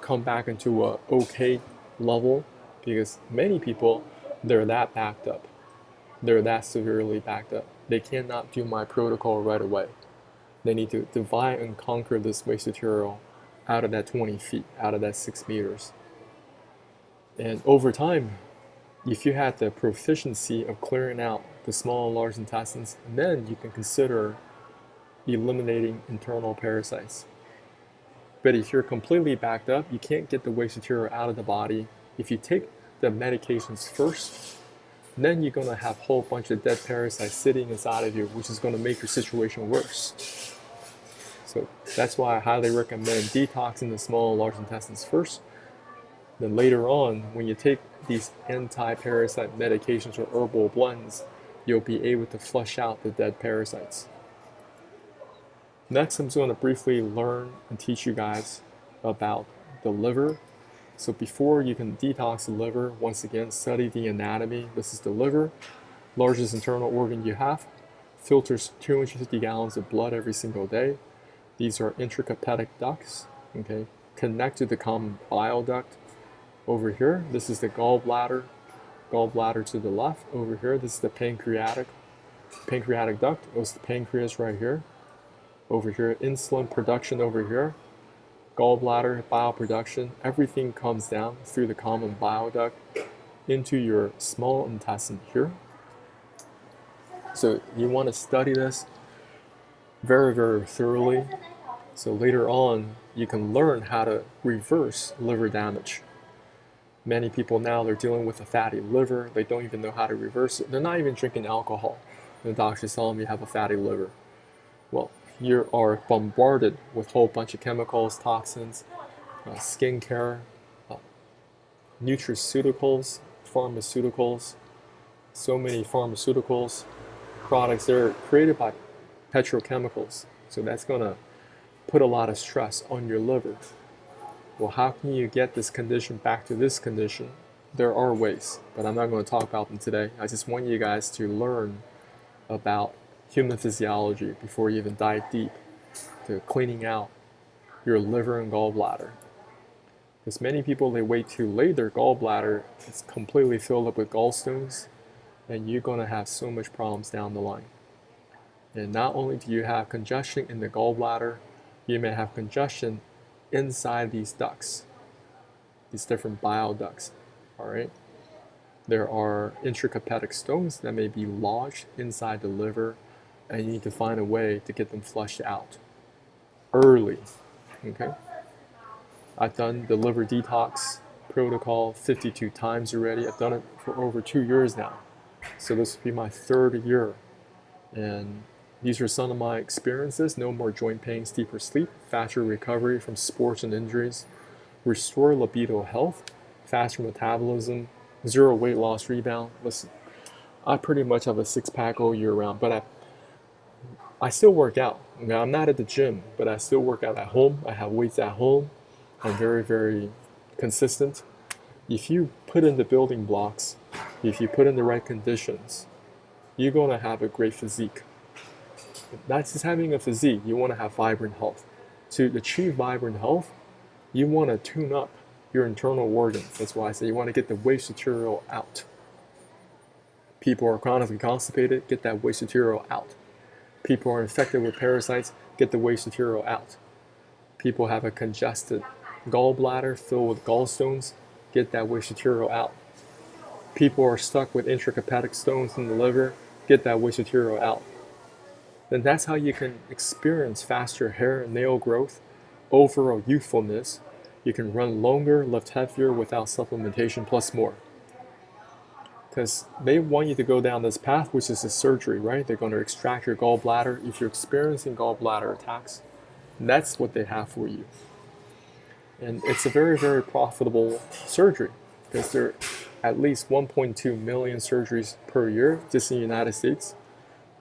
come back into a okay level, because many people, they're that backed up. They're that severely backed up. They cannot do my protocol right away. They need to divide and conquer this waste material out of that 20 feet, out of that 6 meters. And over time, if you had the proficiency of clearing out the small and large intestines, then you can consider eliminating internal parasites. But if you're completely backed up, you can't get the waste material out of the body. If you take the medications first, then you're going to have a whole bunch of dead parasites sitting inside of you, which is going to make your situation worse. So that's why I highly recommend detoxing the small and large intestines first. Then later on, when you take these anti-parasite medications or herbal blends, you'll be able to flush out the dead parasites. Next, I'm just going to briefly learn and teach you guys about the liver. So before you can detox the liver, once again, study the anatomy. This is the liver, largest internal organ you have. Filters 250 gallons of blood every single day. These are intrahepatic ducts, okay, connect to the common bile duct. Over here, this is the gallbladder to the left. Over here, this is the pancreatic duct. It was the pancreas right here. Over here, insulin production over here. Gallbladder, bile production, everything comes down through the common bile duct into your small intestine here. So you want to study this very thoroughly. So later on, you can learn how to reverse liver damage. Many people now, they're dealing with a fatty liver. They don't even know how to reverse it. They're not even drinking alcohol. The doctor's telling them you have a fatty liver. Well, you are bombarded with a whole bunch of chemicals, toxins, skincare, nutraceuticals, pharmaceuticals, so many pharmaceuticals products. They're created by petrochemicals. So that's going to put a lot of stress on your liver. Well, how can you get this condition back to this condition? There are ways, but I'm not going to talk about them today. I just want you guys to learn about human physiology before you even dive deep to cleaning out your liver and gallbladder. Because many people, they wait too late, their gallbladder is completely filled up with gallstones, and you're going to have so much problems down the line. And not only do you have congestion in the gallbladder, you may have congestion inside these ducts, these different bile ducts, all right? There are intrahepatic stones that may be lodged inside the liver, and you need to find a way to get them flushed out early, okay? I've done the liver detox protocol 52 times already. I've done it for over 2 years now. So this will be my 3rd year. And these are some of my experiences. No more joint pains, deeper sleep, faster recovery from sports and injuries, restore libido health, faster metabolism, 0 weight loss rebound. Listen, I pretty much have a 6-pack all year round, but I still work out. Now, I'm not at the gym, but I still work out at home. I have weights at home. I'm very, very consistent. If you put in the building blocks, if you put in the right conditions, you're going to have a great physique. Not just having a physique, you want to have vibrant health. To achieve vibrant health, you want to tune up your internal organs. That's why I say you want to get the waste material out. People are chronically constipated, get that waste material out. People are infected with parasites, get the waste material out. People have a congested gallbladder filled with gallstones, get that waste material out. People are stuck with intrahepatic stones in the liver, get that waste material out. Then that's how you can experience faster hair and nail growth, overall youthfulness. You can run longer, lift heavier without supplementation, plus more. Because they want you to go down this path, which is a surgery, right? They're going to extract your gallbladder. If you're experiencing gallbladder attacks, that's what they have for you. And it's a very, very profitable surgery because there are at least 1.2 million surgeries per year just in the United States.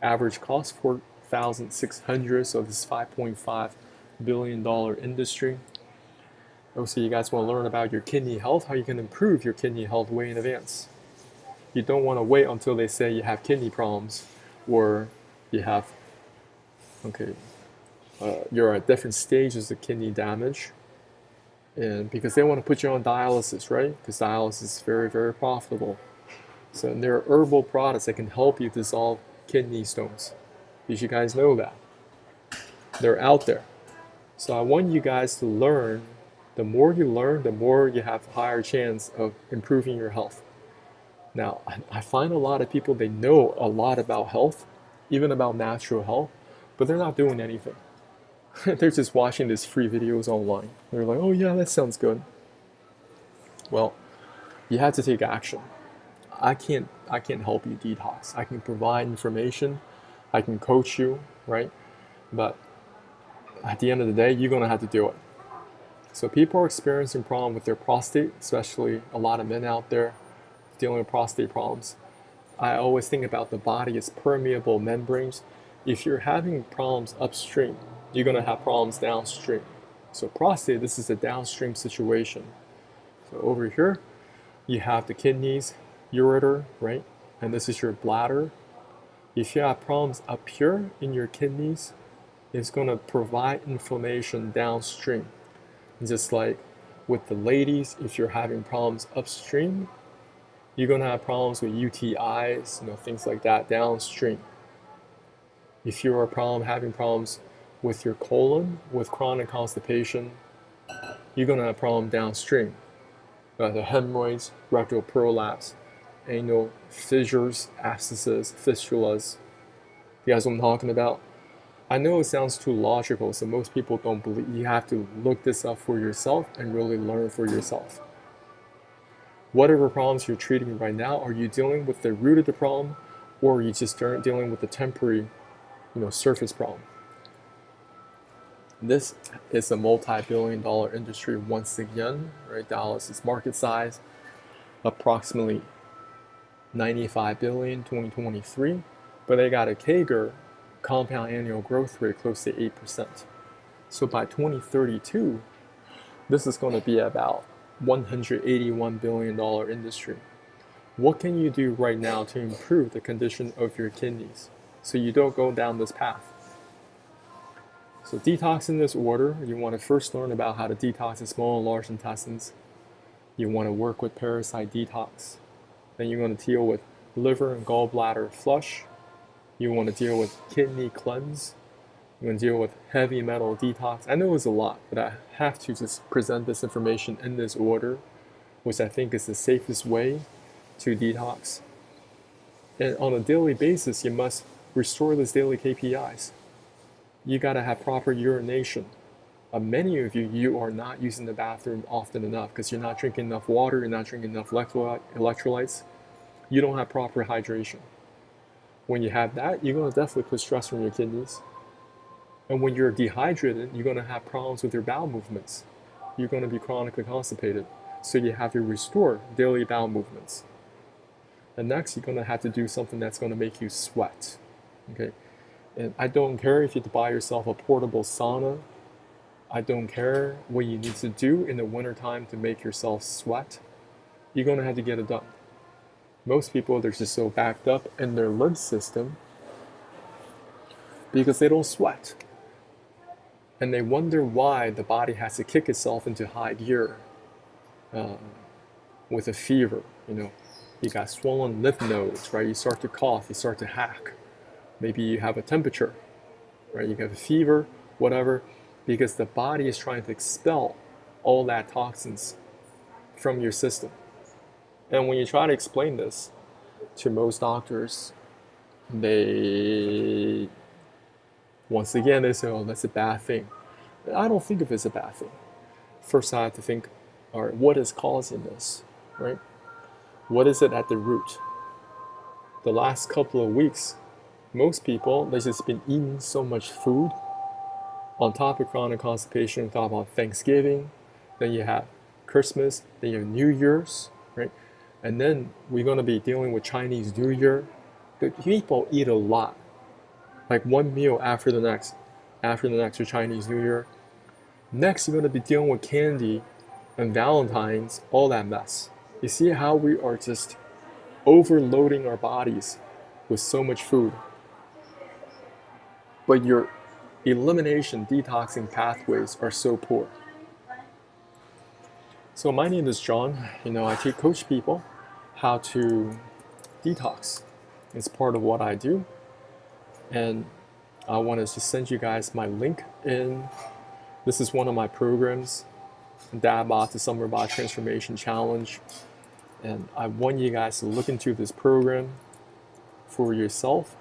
Average cost $4,600, so this is $5.5 billion industry. Also, you guys want to learn about your kidney health, how you can improve your kidney health way in advance. You don't want to wait until they say you have kidney problems or you have, you're at different stages of kidney damage. And because they want to put you on dialysis, right? Because dialysis is very, very profitable. So there are herbal products that can help you dissolve kidney stones. Did you guys know that? They're out there. So I want you guys to learn. The more you learn, the more you have a higher chance of improving your health. Now, I find a lot of people, they know a lot about health, even about natural health, but they're not doing anything. They're just watching these free videos online. They're like, oh yeah, that sounds good. Well, you have to take action. I can't help you detox. I can provide information. I can coach you, right? But at the end of the day, you're going to have to do it. So people are experiencing problems with their prostate, especially a lot of men out there dealing with prostate problems. I always think about the body as permeable membranes. If you're having problems upstream, you're going to have problems downstream. So prostate, this is a downstream situation. So over here, you have the kidneys, ureter, right? And this is your bladder. If you have problems up here in your kidneys, it's going to provide inflammation downstream. Just like with the ladies, if you're having problems upstream, you're going to have problems with UTIs, things like that downstream. If you're having problems with your colon, with chronic constipation, you're going to have a problem downstream. The hemorrhoids, rectal prolapse, anal fissures, abscesses, fistulas. You guys know what I'm talking about? I know it sounds too logical, so most people don't believe. You have to look this up for yourself and really learn for yourself. Whatever problems you're treating right now, are you dealing with the root of the problem, or are you just dealing with the temporary, surface problem? This is a multi-billion-dollar industry once again, right? Dialysis market size, approximately 95 billion 2023, but they got a CAGR, compound annual growth rate, close to 8%. So by 2032, this is going to be about $181 billion industry. What can you do right now to improve the condition of your kidneys so you don't go down this path? So detox in this order. You want to first learn about how to detox the small and large intestines. You want to work with parasite detox. Then you're going to deal with liver and gallbladder flush. You want to deal with kidney cleanse. You're going to deal with heavy metal detox. I know it's a lot, but I have to just present this information in this order, which I think is the safest way to detox. And on a daily basis, you must restore those daily KPIs. You got to have proper urination. Many of you are not using the bathroom often enough because you're not drinking enough water, you're not drinking enough electrolytes. You don't have proper hydration. When you have that, you're going to definitely put stress on your kidneys. And when you're dehydrated, you're going to have problems with your bowel movements. You're going to be chronically constipated. So you have to restore daily bowel movements. And next, you're going to have to do something that's going to make you sweat. Okay? And I don't care if you have to buy yourself a portable sauna. I don't care what you need to do in the wintertime to make yourself sweat. You're going to have to get it done. Most people, they're just so backed up in their lymph system because they don't sweat. And they wonder why the body has to kick itself into high gear with a fever. You got swollen lymph nodes, right? You start to cough, you start to hack. Maybe you have a temperature, right? You have a fever, whatever, because the body is trying to expel all that toxins from your system. And when you try to explain this to most doctors, once again, they say, oh, that's a bad thing. I don't think of it as a bad thing. First, I have to think, all right, what is causing this, right? What is it at the root? The last couple of weeks, most people, they've just been eating so much food. On top of chronic constipation, we talk about Thanksgiving, then you have Christmas, then you have New Year's, right? And then we're going to be dealing with Chinese New Year. The people eat a lot, like one meal after the next for Chinese New Year. Next, you're going to be dealing with candy and Valentine's, all that mess. You see how we are just overloading our bodies with so much food. But your elimination detoxing pathways are so poor. So my name is John. I coach people how to detox. It's part of what I do. And I want to just send you guys my link in. This is one of my programs, DABOT, the Summer Body Transformation Challenge. And I want you guys to look into this program for yourself.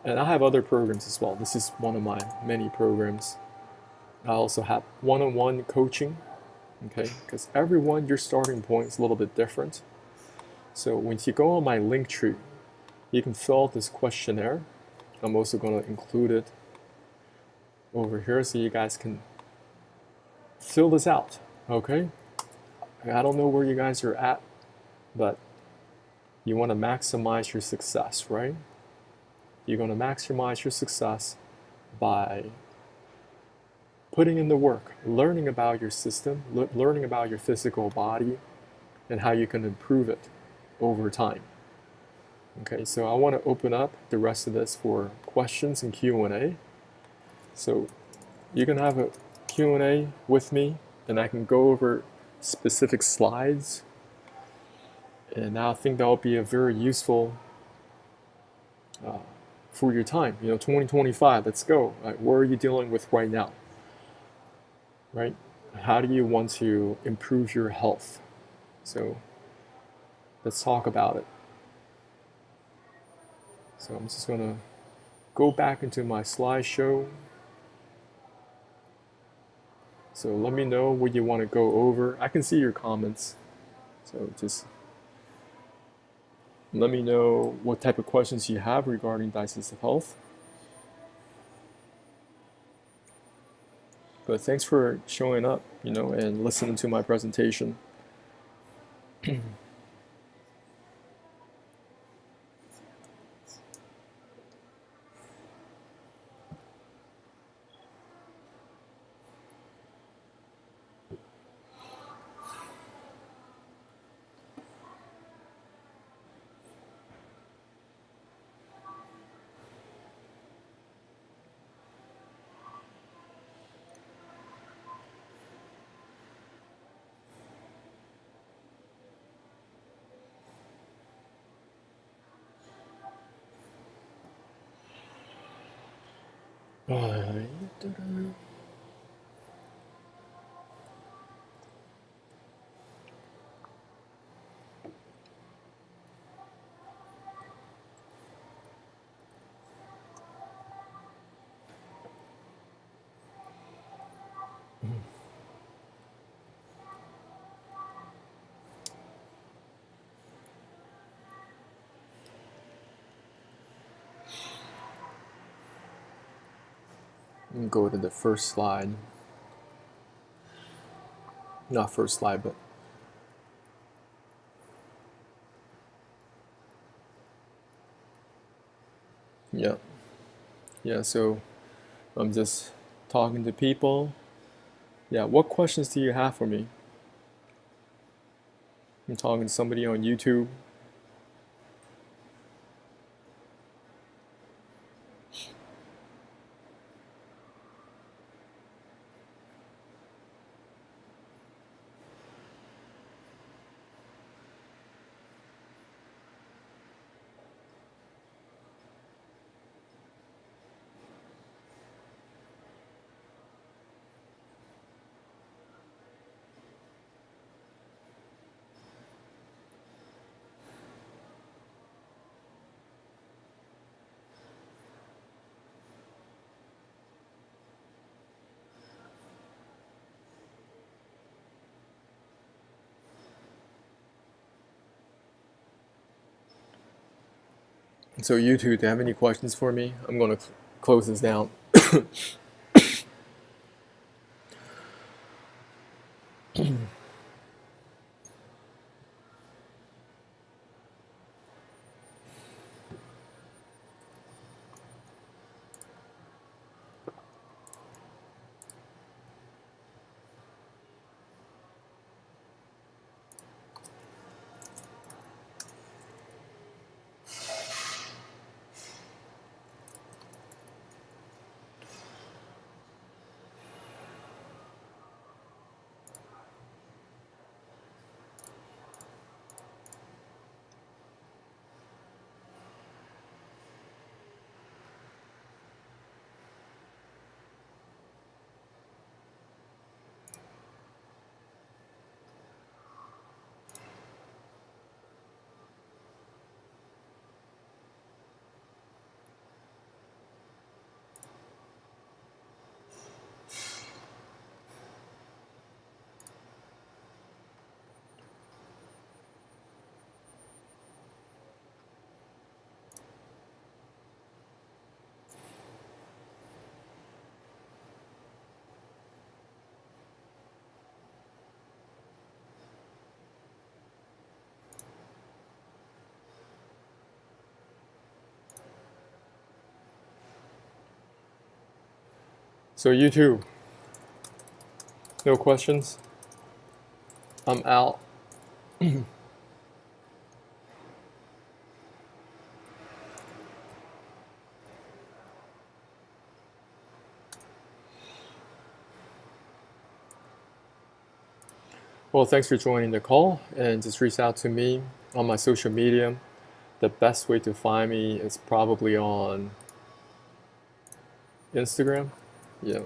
And I have other programs as well. This is one of my many programs. I also have one-on-one coaching, okay? Because everyone, your starting point is a little bit different. So when you go on my link tree, you can fill out this questionnaire. I'm also going to include it over here so you guys can fill this out, okay? I don't know where you guys are at, but you want to maximize your success, right? You're going to maximize your success by putting in the work, learning about your system, learning about your physical body, and how you can improve it over time. Okay, so I want to open up the rest of this for questions and Q&A. So you can have a Q&A with me, and I can go over specific slides. And I think that will be a very useful for your time. 2025, let's go. Right, what are you dealing with right now? Right? How do you want to improve your health? So let's talk about it. So I'm just going to go back into my slideshow. So let me know what you want to go over. I can see your comments. So just let me know what type of questions you have regarding digestive health. But thanks for showing up, and listening to my presentation. Alright. Go to the first slide. Not first slide, but yeah. Yeah, so I'm just talking to people. Yeah, what questions do you have for me? I'm talking to somebody on YouTube. So YouTube, do you have any questions for me? I'm going to close this down. So YouTube, no questions? I'm out. Well, thanks for joining the call, and just reach out to me on my social media. The best way to find me is probably on Instagram. Yeah,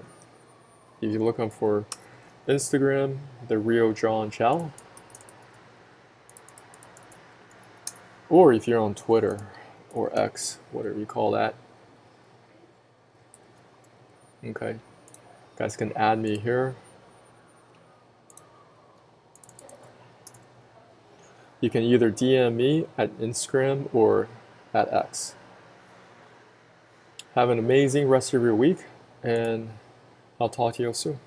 if you're looking for Instagram, the real John Chow, or if you're on Twitter or X, whatever you call that. Okay, you guys can add me here. You can either DM me at Instagram or at X. Have an amazing rest of your week, and I'll talk to you soon.